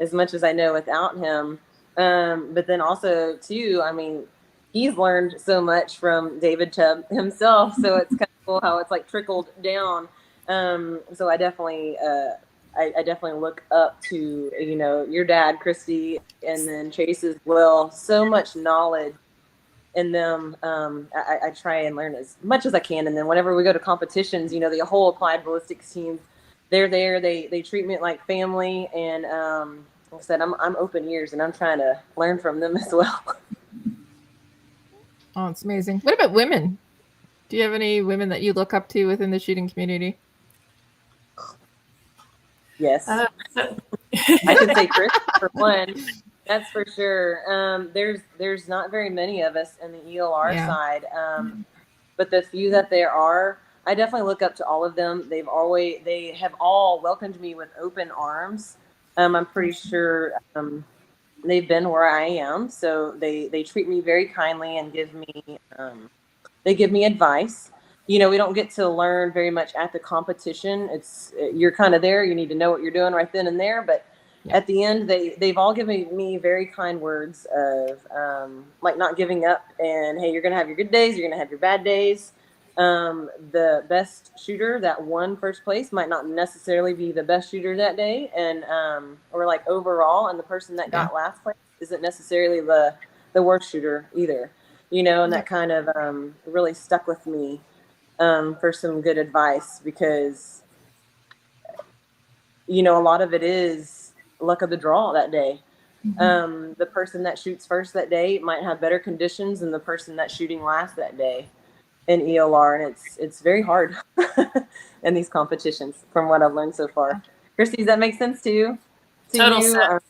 as much as I know without him. But then also, too, I mean, he's learned so much from David Tubb himself. So it's kind of cool how it's like trickled down. So I definitely look up to, your dad, Christie, and then Chase as well. So much knowledge in them. I try and learn as much as I can. And then whenever we go to competitions, the whole applied ballistics team, they're there. They treat me like family. And like I said, I'm open ears, and I'm trying to learn from them as well. Oh, it's amazing. What about women? Do you have any women that you look up to within the shooting community? Yes. I can say Chris for one. That's for sure. There's not very many of us in the ELR side, but the few that there are, I definitely look up to all of them. They have all welcomed me with open arms. I'm pretty sure they've been where I am, so they treat me very kindly and give me advice. We don't get to learn very much at the competition. You're kind of there. You need to know what you're doing right then and there, but at the end, they've all given me very kind words of like not giving up and, hey, you're going to have your good days. You're going to have your bad days. The best shooter that won first place might not necessarily be the best shooter that day. And, or like overall, and the person that got last place isn't necessarily the worst shooter either, and that kind of really stuck with me for some good advice because, a lot of it is luck of the draw that day. The person that shoots first that day might have better conditions than the person that's shooting last that day in ELR, and it's very hard in these competitions from what I've learned so far. Christie, does that make sense to you? Total sense.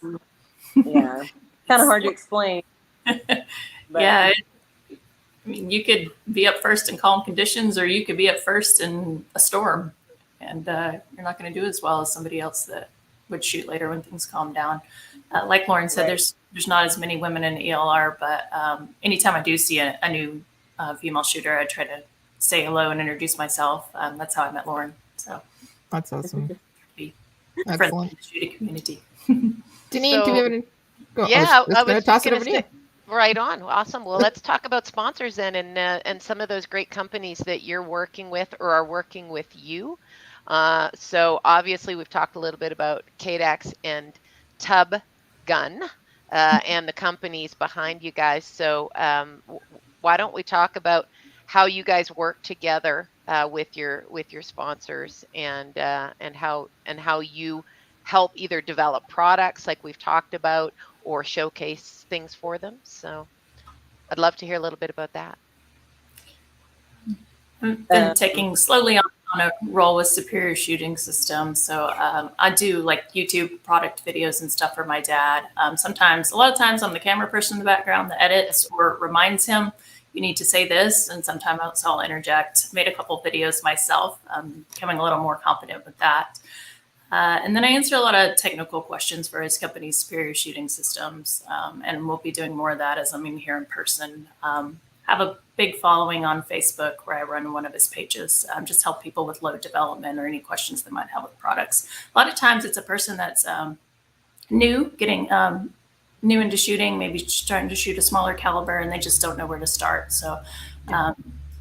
Yeah, kind of hard to explain. But, yeah, I mean, you could be up first in calm conditions, or you could be up first in a storm. and you're not going to do as well as somebody else that would shoot later when things calm down. Like Lauren said, Right. there's not as many women in ELR, but anytime I do see a new female shooter, I try to say hello and introduce myself. That's how I met Lauren. So That's awesome. be Excellent. friendly to the shooting community. Deneen, do you have any? Yeah, I was going to toss it gonna over to you. right on. Awesome. Well, let's talk about sponsors then, and some of those great companies that you're working with or are working with you. So obviously we've talked a little bit about KDAX and Tubb Gun and the companies behind you guys. So why don't we talk about how you guys work together with your sponsors and how you help either develop products like we've talked about or showcase things for them. So I'd love to hear a little bit about that. I've been taking slowly on a roll with Superior Shooting Systems. So I do like YouTube product videos and stuff for my dad. Sometimes, a lot of times I'm the camera person in the background that edits or reminds him, you need to say this. And sometimes I'll interject. Made a couple of videos myself, becoming a little more confident with that. And then I answer a lot of technical questions for his company, Superior Shooting Systems. And we'll be doing more of that as I'm in here in person. Have a big following on Facebook where I run one of his pages, just help people with load development or any questions they might have with products. A lot of times it's a person that's new, getting new into shooting, maybe starting to shoot a smaller caliber, and they just don't know where to start. So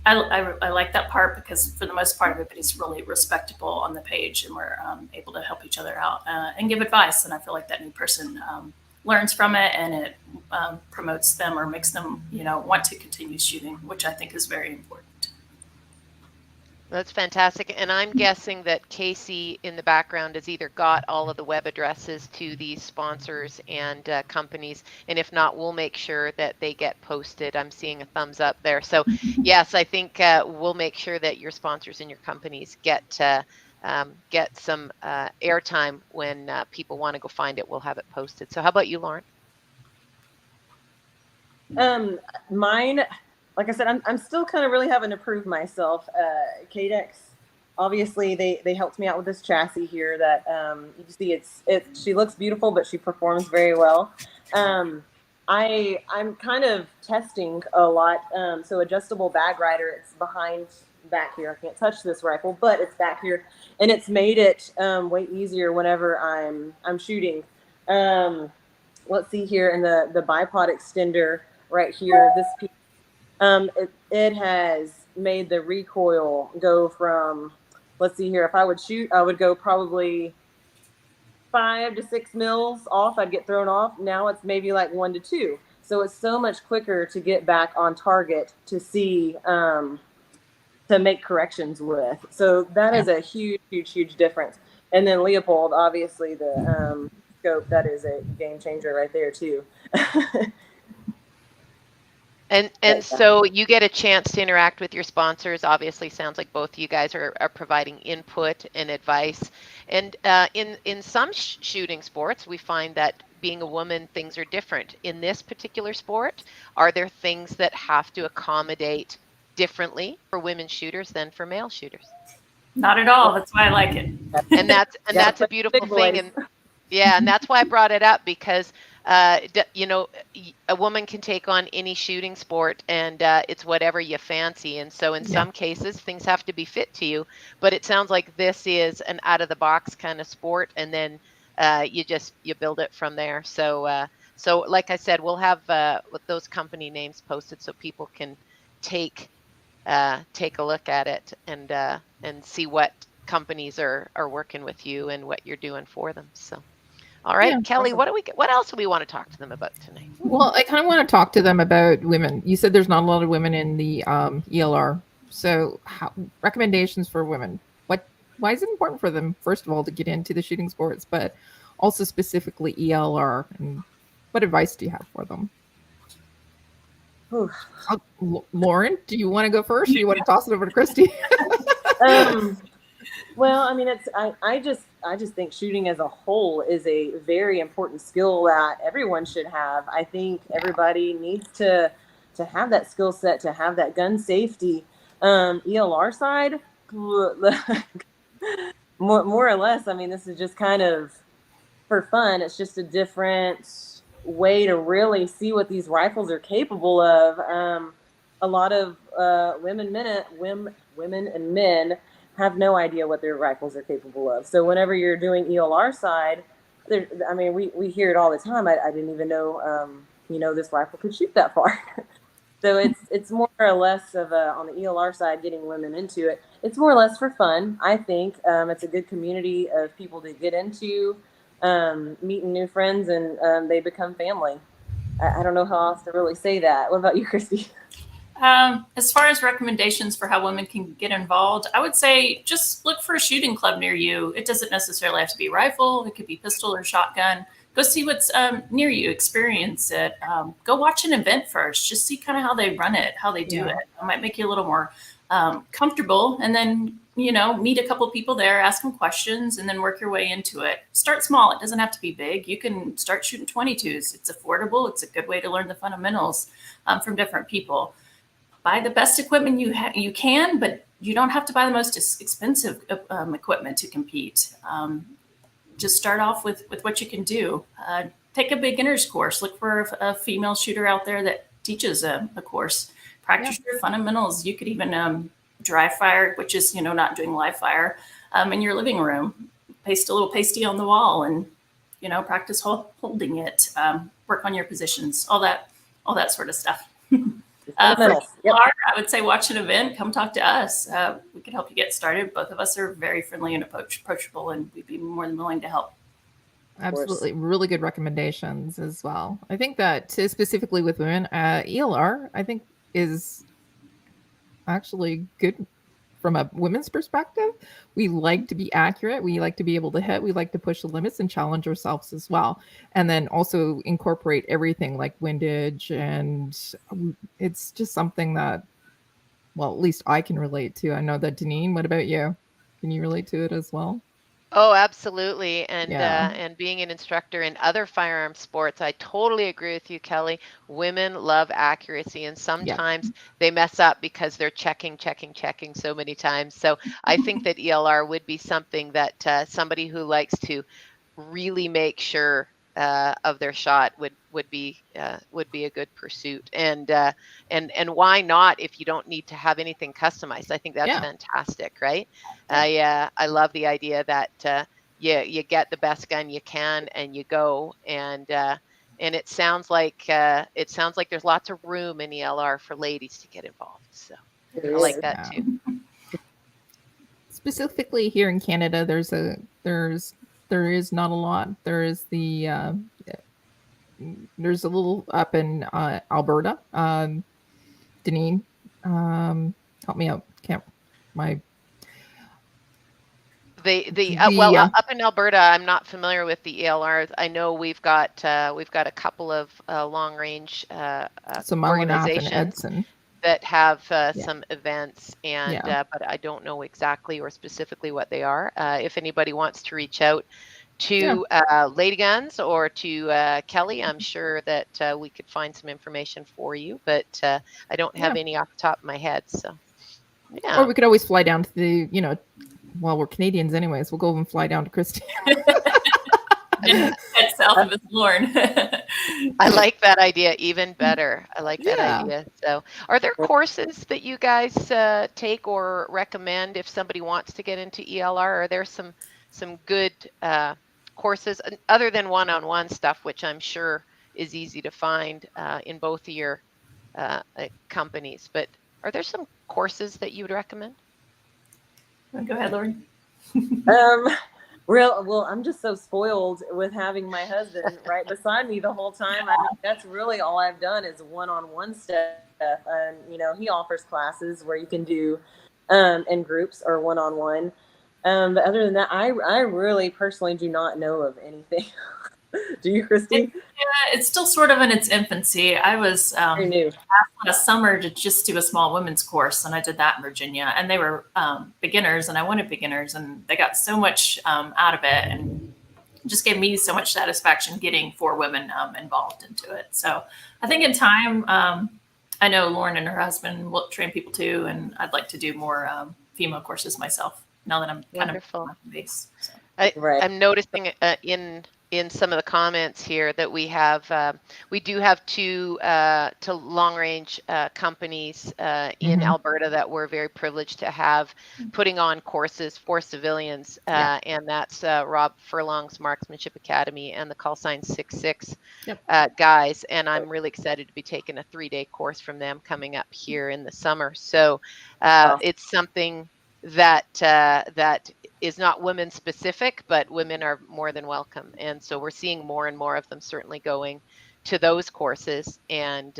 I like that part because for the most part, everybody's really respectable on the page, and we're able to help each other out and give advice. And I feel like that new person learns from it, and it promotes them or makes them, want to continue shooting, which I think is very important. That's fantastic. And I'm guessing that Casey in the background has either got all of the web addresses to these sponsors and companies. And if not, we'll make sure that they get posted. I'm seeing a thumbs up there. So yes, I think we'll make sure that your sponsors and your companies get some airtime when people want to go find it. We'll have it posted. So how about you, Lauren? Mine, like I said, I'm still kind of really having to prove myself. KDEX, obviously they helped me out with this chassis here that you see she looks beautiful, but she performs very well. I'm kind of testing a lot. So adjustable bag rider, it's behind back here. I can't touch this rifle, but it's back here, and it's made it way easier whenever I'm shooting. Let's see here in the bipod extender right here, this piece. It has made the recoil go from, let's see here, if I would shoot, I would go probably 5 to 6 mils off. I'd get thrown off. Now it's maybe like 1 to 2. So it's so much quicker to get back on target to see, to make corrections with. So that is a huge difference. And then Leopold, obviously the scope, that is a game changer right there too. And so you get a chance to interact with your sponsors. Obviously, sounds like both of you guys are providing input and advice. And in some shooting sports, we find that being a woman, things are different. In this particular sport, are there things that have to accommodate differently for women shooters than for male shooters? Not at all. That's why I like it. And that's a beautiful thing. And yeah, and that's why I brought it up, because a woman can take on any shooting sport, and it's whatever you fancy. And so in some cases, things have to be fit to you. But it sounds like this is an out of the box kind of sport, and then you build it from there. So like I said, we'll have those company names posted so people can take a look at it and see what companies are working with you and what you're doing for them. So. All right, Kelly, awesome. What else do we want to talk to them about tonight? Well, I kind of want to talk to them about women. You said there's not a lot of women in the ELR. So recommendations for women. Why is it important for them, first of all, to get into the shooting sports, but also specifically ELR? And what advice do you have for them? Lauren, do you want to go first, or do you want to toss it over to Christie? Well, I mean, I just think shooting as a whole is a very important skill that everyone should have. I think everybody needs to have that skill set, to have that gun safety. ELR side, more or less. I mean, this is just kind of for fun. It's just a different way to really see what these rifles are capable of. A lot of women and men have no idea what their rifles are capable of. So whenever you're doing ELR side, I mean, we hear it all the time. I didn't even know, this rifle could shoot that far. So it's more or less of on the ELR side, getting women into it. It's more or less for fun, I think. It's a good community of people to get into, meeting new friends, and they become family. I don't know how else to really say that. What about you, Christy? As far as recommendations for how women can get involved, I would say just look for a shooting club near you. It doesn't necessarily have to be rifle. It could be pistol or shotgun. Go see what's near you, experience it. Go watch an event first. Just see kind of how they run it, how they do it. It might make you a little more comfortable. And then, meet a couple people there, ask them questions, and then work your way into it. Start small. It doesn't have to be big. You can start shooting 22s. It's affordable. It's a good way to learn the fundamentals from different people. Buy the best equipment you can, but you don't have to buy the most expensive equipment to compete. Just start off with what you can do. Take a beginner's course. Look for a female shooter out there that teaches a course. Practice your fundamentals. You could even dry fire, which is not doing live fire, in your living room. Paste a little pasty on the wall and practice holding it. Work on your positions. All that sort of stuff. For I would say watch an event, come talk to us. We can help you get started. Both of us are very friendly and approachable, and we'd be more than willing to help. Absolutely. Really good recommendations as well. I think that specifically with women, ELR, I think is actually good from a women's perspective. We like to be accurate. We like to be able to hit. We like to push the limits and challenge ourselves as well. And then also incorporate everything like windage. And it's just something that, well, at least I can relate to. I know that, Deneen, what about you? Can you relate to it as well? Oh, absolutely. And being an instructor in other firearm sports, I totally agree with you, Kelly. Women love accuracy, and sometimes they mess up because they're checking so many times. So I think that ELR would be something that somebody who likes to really make sure of their shot would be a good pursuit. And why not if you don't need to have anything customized? I think that's fantastic, right? I love the idea that you get the best gun you can and you go, and it sounds like there's lots of room in ELR for ladies to get involved. So I like that too. Specifically here in Canada, there is not a lot. There is there's a little up in Alberta. Deneen, help me out. Up in Alberta, I'm not familiar with the ELRs. I know we've got a couple of long range organizations that have some events, and but I don't know exactly or specifically what they are. If anybody wants to reach out to Lady Guns or to Kelly, I'm sure that we could find some information for you, but I don't have any off the top of my head. So or we could always fly down to the well, we're Canadians anyways. We'll go and fly down to Christie. That's south of us, Lauren. I like that idea even better. I like that idea. So are there courses that you guys take or recommend if somebody wants to get into ELR? Are there some good courses other than one-on-one stuff, which I'm sure is easy to find in both of your companies, but are there some courses that you would recommend? Go ahead, Lauren. Well, I'm just so spoiled with having my husband right beside me the whole time. I mean, that's really all I've done is one-on-one stuff. And he offers classes where you can do in groups or one-on-one. But other than that, I really personally do not know of anything. Do you, Christy? It's still sort of in its infancy. I was asked last summer to just do a small women's course, and I did that in Virginia. And they were beginners, and I wanted beginners, and they got so much out of it, and just gave me so much satisfaction getting 4 women involved into it. So I think in time, I know Lauren and her husband will train people too, and I'd like to do more female courses myself. now that I'm kind Wonderful. of on base. So. Right. I'm noticing in some of the comments here that we do have two to long range companies in Alberta that we're very privileged to have putting on courses for civilians, and that's Rob Furlong's Marksmanship Academy and the Call Sign 66 guys, and I'm really excited to be taking a 3-day course from them coming up here in the summer. So it's something that that is not women specific, but women are more than welcome. And so we're seeing more and more of them certainly going to those courses. And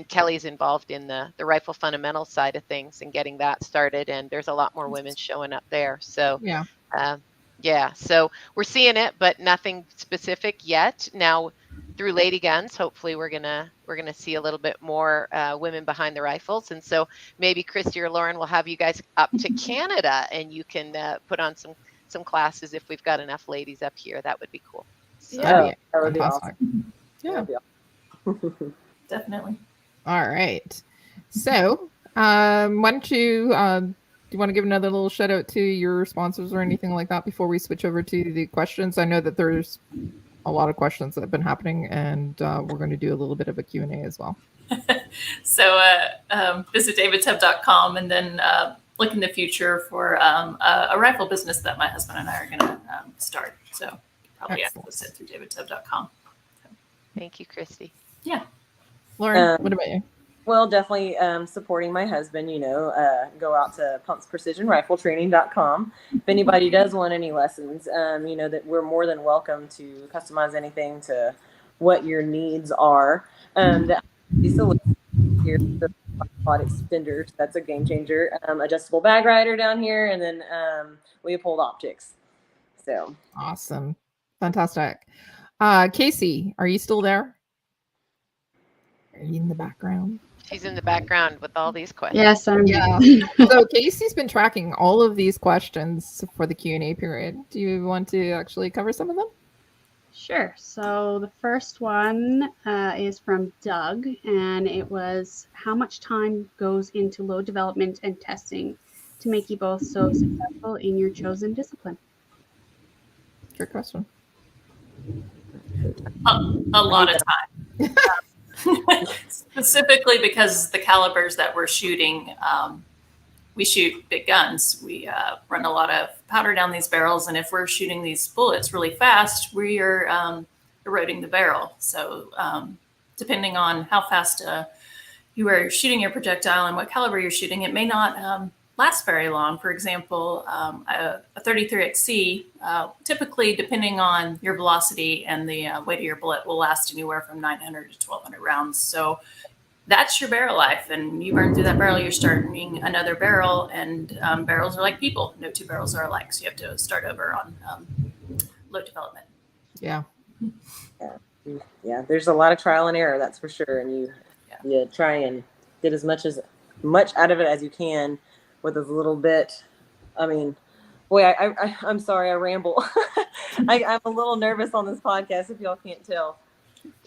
Kelly's involved in the rifle fundamental side of things and getting that started. And there's a lot more women showing up there. So so we're seeing it, but nothing specific yet. Now through Lady Guns, hopefully we're gonna see a little bit more women behind the rifles, and so maybe Christie or Lauren will have you guys up to Canada, and you can put on some classes if we've got enough ladies up here. That would be cool. So, that would be awesome. Yeah, Definitely. All right. So, why don't you? Do you want to give another little shout out to your sponsors or anything like that before we switch over to the questions? I know that there's a lot of questions that have been happening, and we're going to do a little bit of a Q&A as well. So visit davidtubb.com and then look in the future for a rifle business that my husband and I are going to start. So probably access it through davidtubb.com. thank you, Christie. Yeah. Lauren, what about you? Well, definitely supporting my husband, go out to pumpsprecisionrifletraining.com. If anybody does want any lessons, that we're more than welcome to customize anything to what your needs are. The pod extenders, that's a game changer. Adjustable bag rider down here, and then Leopold Optics. So awesome. Fantastic. Casey, are you still there? Are you in the background? She's in the background with all these questions. Yes, I'm. Yeah. So Casey's been tracking all of these questions for the Q&A period. Do you want to actually cover some of them? Sure. So the first one is from Doug, and it was, how much time goes into load development and testing to make you both so successful in your chosen discipline? Good question. A lot of time. Specifically because the calibers that we're shooting, we shoot big guns. We run a lot of powder down these barrels, and if we're shooting these bullets really fast, we are eroding the barrel. So depending on how fast you are shooting your projectile and what caliber you're shooting, it may not last very long. For example, a 33XC, typically depending on your velocity and the weight of your bullet, will last anywhere from 900 to 1200 rounds. So that's your barrel life, and you burn through that barrel, you're starting another barrel, and barrels are like people. No two barrels are alike, so you have to start over on load development. Yeah. Yeah, there's a lot of trial and error, that's for sure, and you try and get as much out of it as you can with as little bit. I mean, boy, I'm sorry, I ramble. I'm a little nervous on this podcast, if y'all can't tell.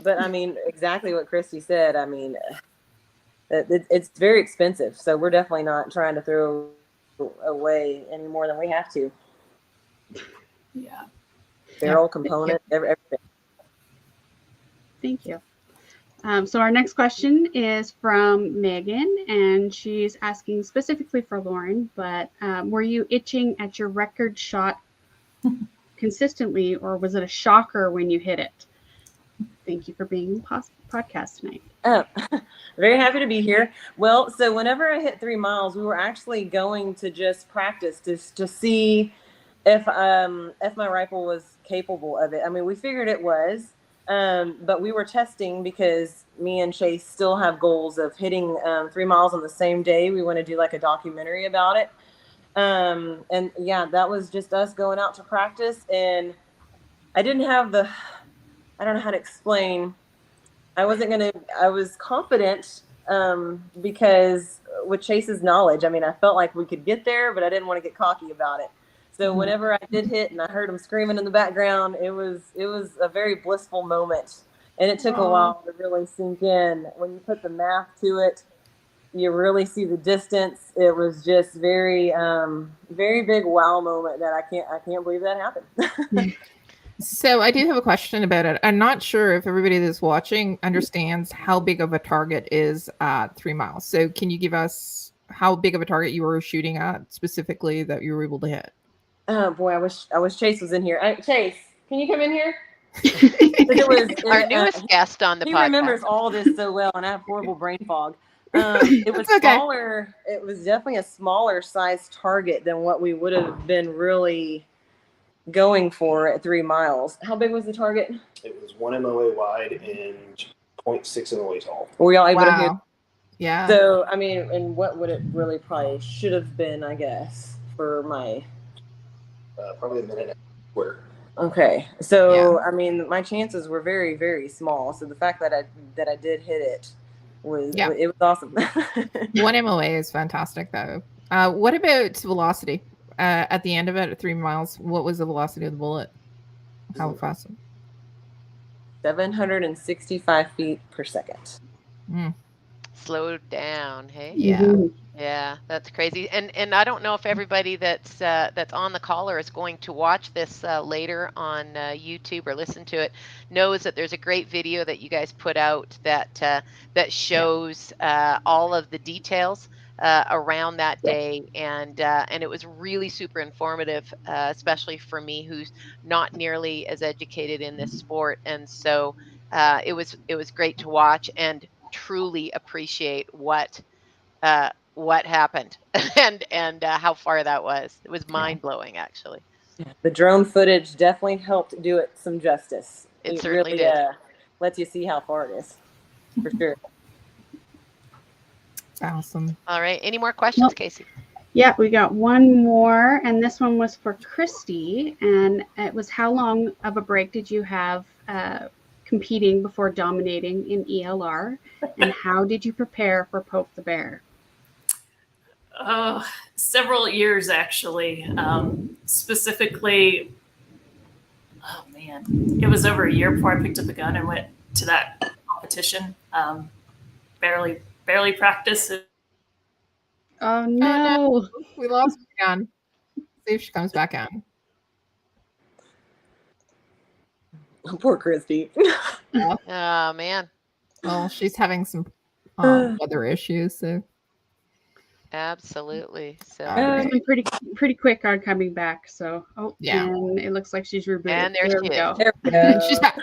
But I mean, exactly what Christie said. I mean, it's very expensive. So we're definitely not trying to throw away any more than we have to. Yeah. Barrel component, everything. Thank you. So our next question is from Megan, and she's asking specifically for Lauren, but were you itching at your record shot consistently, or was it a shocker when you hit it? Thank you for being on the podcast tonight. Very happy to be here. Well, so whenever I hit 3 miles, we were actually going to just practice to see if my rifle was capable of it. I mean, we figured it was. But we were testing because me and Chase still have goals of hitting 3 miles on the same day. We want to do like a documentary about it. And yeah, that was just us going out to practice. And I didn't have I don't know how to explain. I was confident because with Chase's knowledge, I mean, I felt like we could get there, but I didn't want to get cocky about it. So whenever I did hit and I heard him screaming in the background, it was a very blissful moment. And it took a while to really sink in when you put the math to it. you really see the distance. It was just very, very big wow moment that I can't believe that happened. So I do have a question about it. I'm not sure if everybody that's watching understands how big of a target is at 3 miles. So can you give us how big of a target you were shooting at specifically that you were able to hit? Oh boy, I wish Chase was in here. Chase, can you come in here? Our newest guest on the he podcast. remembers all this so well, and I have horrible brain fog. It was okay. smaller. It was definitely a smaller size target than what we would have been really going for at 3 miles. How big was the target? It was 1 MOA wide and 0.6 MOA tall. Were y'all able to hear? Yeah. So, I mean, and what would it really probably should have been, I guess, for my... Probably a minute square. Okay. So, I mean, my chances were very, very small. So the fact that I did hit it was, it was awesome. 1 MOA is fantastic, though. What about velocity? At the end of it, at 3 miles, what was the velocity of the bullet? How fast? 765 feet per second. Slowed down, hey? Yeah. Yeah, that's crazy. And I don't know if everybody that's on the call or is going to watch this later on YouTube or listen to it knows that there's a great video that you guys put out that shows all of the details around that day, and it was really super informative, especially for me who's not nearly as educated in this sport. And so it was great to watch and truly appreciate what happened and how far that was. It was mind-blowing, actually. The drone footage definitely helped do it some justice. It certainly really did. Lets you see how far it is, for sure. Awesome. All right. Any more questions, Casey? Yeah, we got one more, and this one was for Christie, and it was how long of a break did you have competing before dominating in ELR, and how did you prepare for Poke the Bear? Several years, actually. Specifically, oh man, it was over a year before I picked up a gun and went to that competition. Barely practiced. Oh no. We lost Anne. See if she comes back on. Poor Christie. Oh man. Well, she's having some weather issues, so Absolutely. So It's been pretty quick on coming back. So and it looks like she's rebooted. And there we she go. is. There we go. she's back.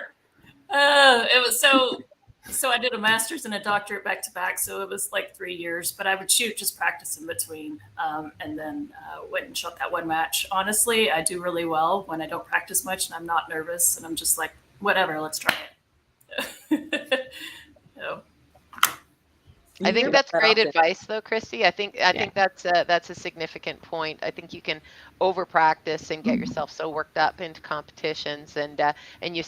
It was so I did a master's and a doctorate back to back, so it was like 3 years. But I would shoot, just practice in between, and then went and shot that one match. Honestly, I do really well when I don't practice much and I'm not nervous, and I'm just like, whatever, let's try it. So. I think that's great advice, though, Christy. I think that's a significant point. I think you can over practice and get yourself so worked up into competitions, and you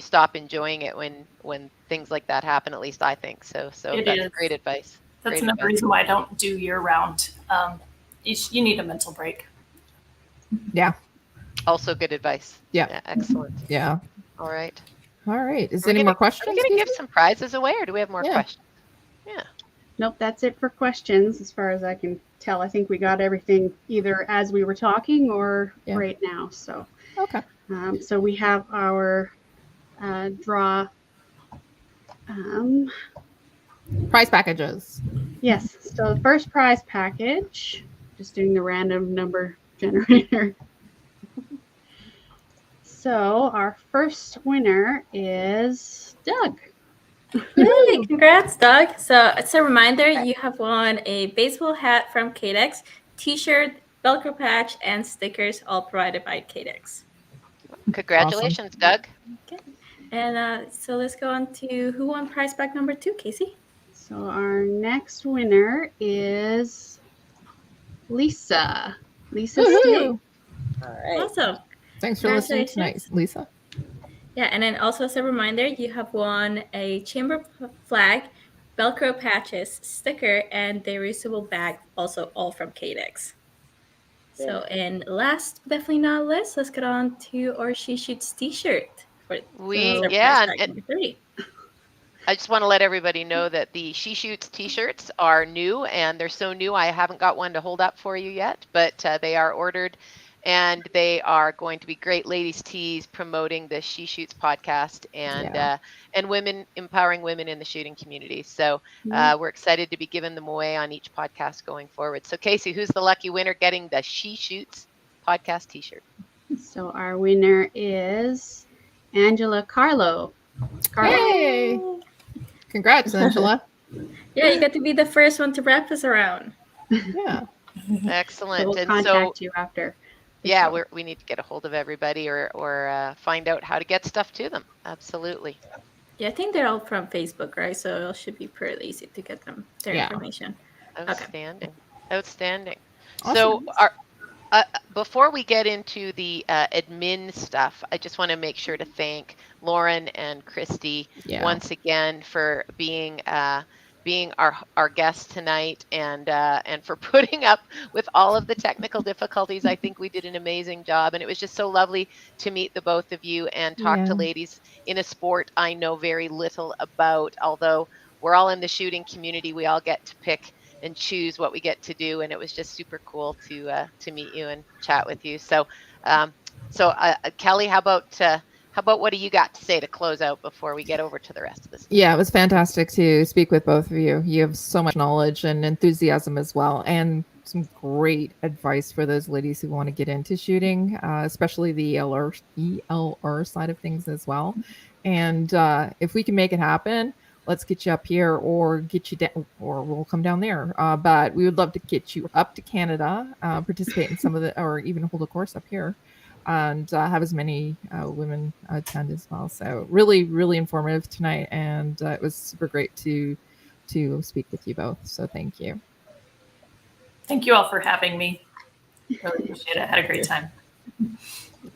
stop enjoying it when things like that happen. At least I think so. So that's great advice. That's another reason why I don't do year round. You need a mental break. Yeah. Also good advice. Yeah. Excellent. Yeah. All right. Is there any more questions? Are we going to give some prizes away, or do we have more questions? Yeah. Nope, that's it for questions as far as I can tell. I think we got everything either as we were talking or right now. So okay. So we have our draw prize packages. Yes. So the first prize package, just doing the random number generator. So our first winner is Doug. Hey, congrats, Doug. So it's a reminder, you have won a baseball hat from KDEX, t-shirt, Velcro patch, and stickers, all provided by KDEX. Congratulations, Doug. Okay. And so let's go on to who won prize pack number 2, Casey? So our next winner is Lisa. Lisa Stieg. All right. Awesome. Thanks for listening tonight, Lisa. Yeah, and then also as a reminder, you have won a chamber flag, Velcro patches, sticker, and the reusable bag, also all from KDEX. So, and last but definitely not least, let's get on to our She Shoots t-shirt. And I just want to let everybody know that the She Shoots t-shirts are new, and they're so new I haven't got one to hold up for you yet, but they are ordered, and they are going to be great ladies tees promoting the She Shoots podcast and women, empowering women in the shooting community. So we're excited to be giving them away on each podcast going forward. So Casey, who's the lucky winner getting the She Shoots podcast t-shirt? So our winner is Angela Carlo. Hey, congrats, Angela. Yeah, you get to be the first one to wrap us around. Yeah. Excellent. So we'll And contact you after. Yeah, we need to get a hold of everybody or find out how to get stuff to them. Absolutely. Yeah, I think they're all from Facebook, right? So it should be pretty easy to get them their information. Outstanding. Outstanding. Awesome. So before we get into the admin stuff, I just want to make sure to thank Lauren and Christie once again for being our guest tonight and for putting up with all of the technical difficulties. I think we did an amazing job, and it was just so lovely to meet the both of you and talk to ladies in a sport I know very little about. Although we're all in the shooting community, we all get to pick and choose what we get to do, and it was just super cool to meet you and chat with you. So Kelly, how about what do you got to say to close out before we get over to the rest of this? Yeah, it was fantastic to speak with both of you. You have so much knowledge and enthusiasm as well, and some great advice for those ladies who want to get into shooting, especially the ELR side of things as well. And if we can make it happen, let's get you up here or get you down, or we'll come down there. But we would love to get you up to Canada, participate in some of the, or even hold a course up here, and have as many women attend as well. So really, really informative tonight, and it was super great to speak with you both. So thank you. Thank you all for having me. Really appreciate it. I had a great time.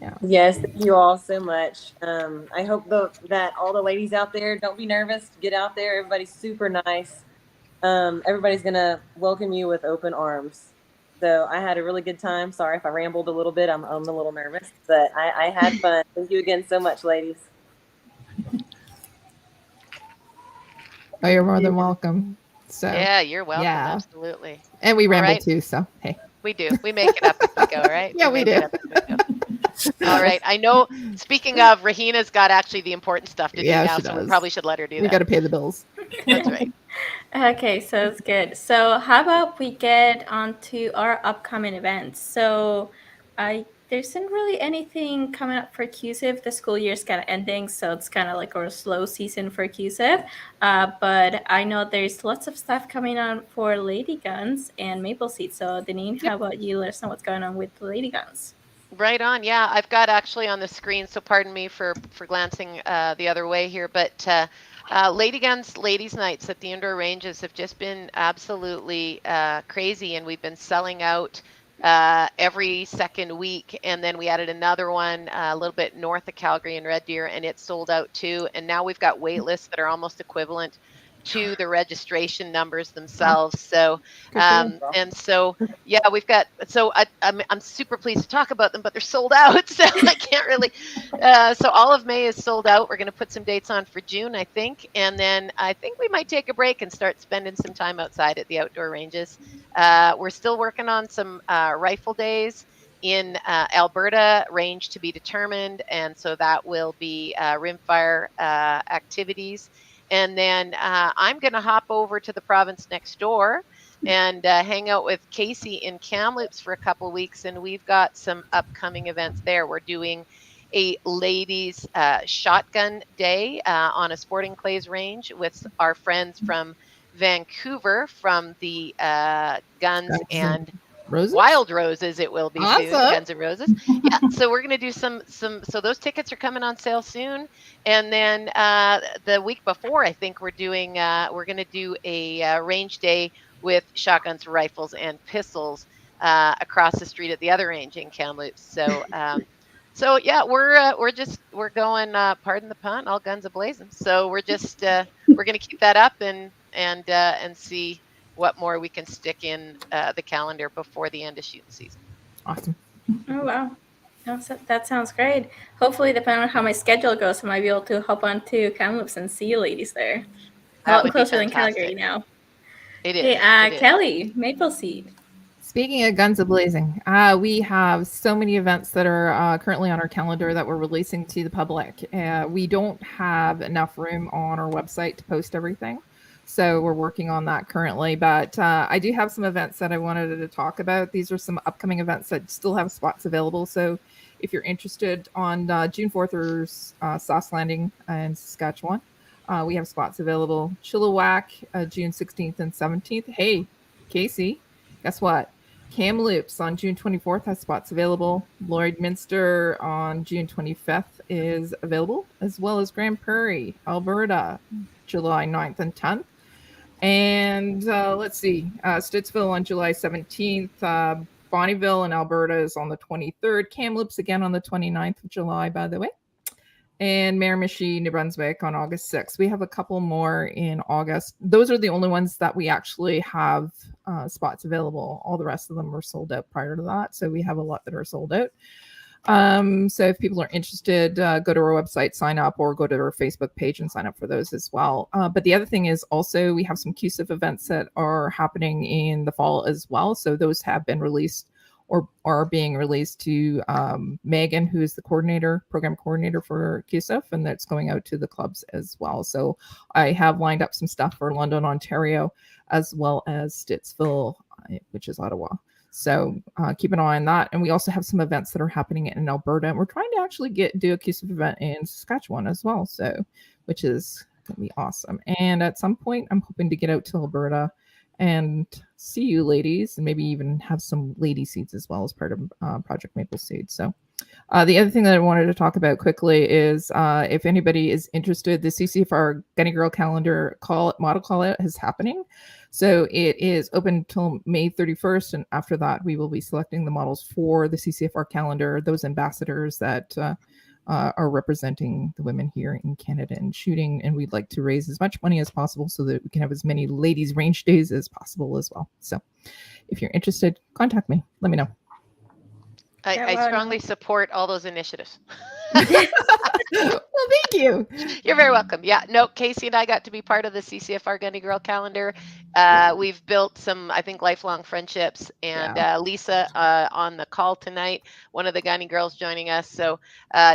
Yeah. Yes, thank you all so much. I hope that all the ladies out there, don't be nervous. Get out there. Everybody's super nice. Everybody's going to welcome you with open arms. So I had a really good time. Sorry if I rambled a little bit. I'm a little nervous, but I had fun. Thank you again so much, ladies. Oh, you're more than welcome. So yeah, you're welcome. Yeah. Absolutely. And we ramble too. So hey, we do. We make it up as we go, right? Yeah, we do. All right. I know. Speaking of, Rahina's got actually the important stuff to do now, so we probably should let her do that. We got to pay the bills. That's right. Okay, so it's good. So how about we get on to our upcoming events? So there isn't really anything coming up for CUSIV. The school year is kind of ending, so it's kind of like our slow season for CUSIV. But I know there's lots of stuff coming on for Lady Guns and Maple Seed. So Deneen, how about you let us know what's going on with Lady Guns? Right on. Yeah, I've got actually on the screen, so pardon me for glancing the other way here, but Lady Guns Ladies Nights at the indoor ranges have just been absolutely crazy, and we've been selling out every second week. And then we added another one a little bit north of Calgary in Red Deer, and it's sold out too. And now we've got wait lists that are almost equivalent to the registration numbers themselves. So and so we've got, so I'm super pleased to talk about them, but they're sold out, so I can't really so all of May is sold out. We're going to put some dates on for June, I think, and then I think we might take a break and start spending some time outside at the outdoor ranges. We're still working on some rifle days in Alberta, range to be determined, and so that will be rimfire activities. And then I'm going to hop over to the province next door and hang out with Casey in Kamloops for a couple of weeks. And we've got some upcoming events there. We're doing a ladies shotgun day on a sporting clays range with our friends from Vancouver from the Guns and Roses? Wild Roses, it will be awesome. Soon, Guns and Roses. Yeah, so we're going to do some, so those tickets are coming on sale soon. And then the week before, I think we're going to do a range day with shotguns, rifles, and pistols across the street at the other range in Kamloops. So, so yeah, we're going, pardon the pun, all guns a-blazing. So we're just, we're going to keep that up and see what more we can stick in the calendar before the end of shooting season. Awesome. Oh, wow. That sounds great. Hopefully, depending on how my schedule goes, I might be able to hop on to Kamloops and see you ladies there. A That lot would be closer than Calgary fantastic. now. It Hey, is. It is. Kelly, Maple Seed. Speaking of guns a-blazing, we have so many events that are currently on our calendar that we're releasing to the public. We don't have enough room on our website to post everything. So we're working on that currently. But I do have some events that I wanted to talk about. These are some upcoming events that still have spots available. So if you're interested, on June 4th, there's Sauce Landing in Saskatchewan. We have spots available. Chilliwack, June 16th and 17th. Hey, Casey, guess what? Kamloops on June 24th has spots available. Lloydminster on June 25th is available, as well as Grand Prairie, Alberta, July 9th and 10th. And let's see, Stittsville on July 17th. Bonnyville in Alberta is on the 23rd. Kamloops again on the 29th of July, by the way. And Miramichi, New Brunswick on August 6th. We have a couple more in August. Those are the only ones that we actually have spots available. All the rest of them were sold out prior to that. So we have a lot that are sold out. So if people are interested, go to our website, sign up, or go to our Facebook page and sign up for those as well. But the other thing is also we have some QSIF events that are happening in the fall as well. So those have been released or are being released to Megan, who is the program coordinator for QSIF, and that's going out to the clubs as well. So I have lined up some stuff for London, Ontario, as well as Stittsville, which is Ottawa. So keep an eye on that. And we also have some events that are happening in Alberta. And we're trying to actually do a QSIF event in Saskatchewan as well. So, which is going to be awesome. And at some point, I'm hoping to get out to Alberta and see you ladies, and maybe even have some lady seeds as well as part of Project Maple Seed. So the other thing that I wanted to talk about quickly is if anybody is interested, the CCFR Gunny Girl calendar model call out is happening. So it is open until May 31st. And after that, we will be selecting the models for the CCFR calendar, those ambassadors that are representing the women here in Canada and shooting. And we'd like to raise as much money as possible so that we can have as many ladies range days as possible as well. So if you're interested, contact me. Let me know. I strongly support all those initiatives. Well, thank you. You're very welcome. Yeah, no, Casey and I got to be part of the CCFR Gunny Girl calendar. We've built some, I think, lifelong friendships. And Lisa on the call tonight, one of the Gunny Girls joining us. So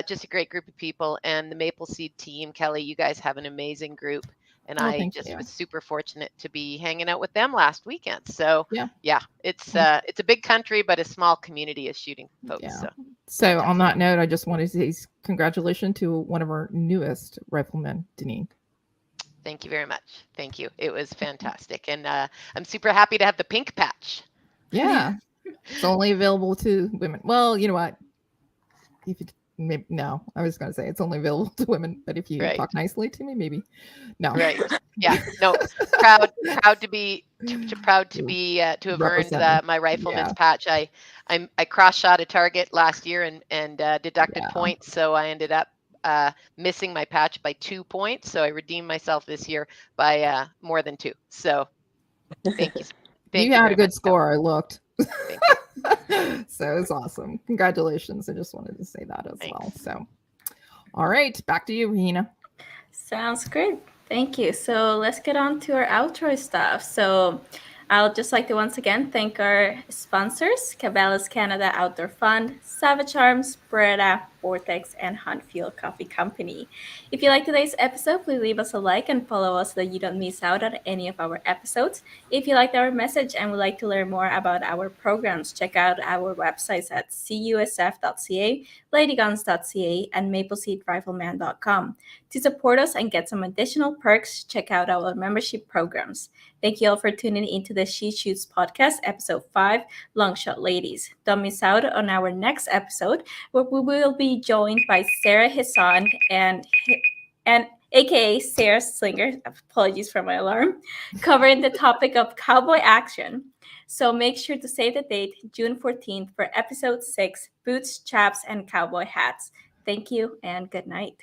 just a great group of people. And the Maple Seed team, Kelly, you guys have an amazing group. And I just was super fortunate to be hanging out with them last weekend. So yeah, it's a big country, but a small community of shooting folks. Yeah. So on that note, I just wanted to say congratulations to one of our newest riflemen, Deneen. Thank you very much. Thank you. It was fantastic. And I'm super happy to have the pink patch. Yeah. It's only available to women. Well, you know what? If you no, I was going to say it's only available to women, but if you talk nicely to me, maybe no. Right. Yeah. No. Proud to have earned my rifleman's patch. I cross shot a target last year and deducted points, so I ended up missing my patch by 2 points. So I redeemed myself this year by more than 2. So thank you. You had a good score. I looked. So it's awesome. Congratulations. I just wanted to say that as well. So, all right, back to you, Rahina. Sounds great. Thank you. So let's get on to our outro stuff. So I'll just like to once again thank our sponsors, Cabela's Canada Outdoor Fund, Savage Arms, Beretta, Vortex, and Hunt Fuel Coffee Company. If you like today's episode, please leave us a like and follow us so that you don't miss out on any of our episodes. If you liked our message and would like to learn more about our programs, check out our websites at cusf.ca, ladyguns.ca, and mapleseedrifleman.com. To support us and get some additional perks, check out our membership programs. Thank you all for tuning into the She Shoots podcast, episode 5, Long Shot Ladies. Don't miss out on our next episode, where we will be joined by Sarah Hisson and aka Sarah Slinger, apologies for my alarm, covering the topic of cowboy action. So make sure to save the date, June 14th, for episode 6, Boots, Chaps, and Cowboy Hats. Thank you and good night.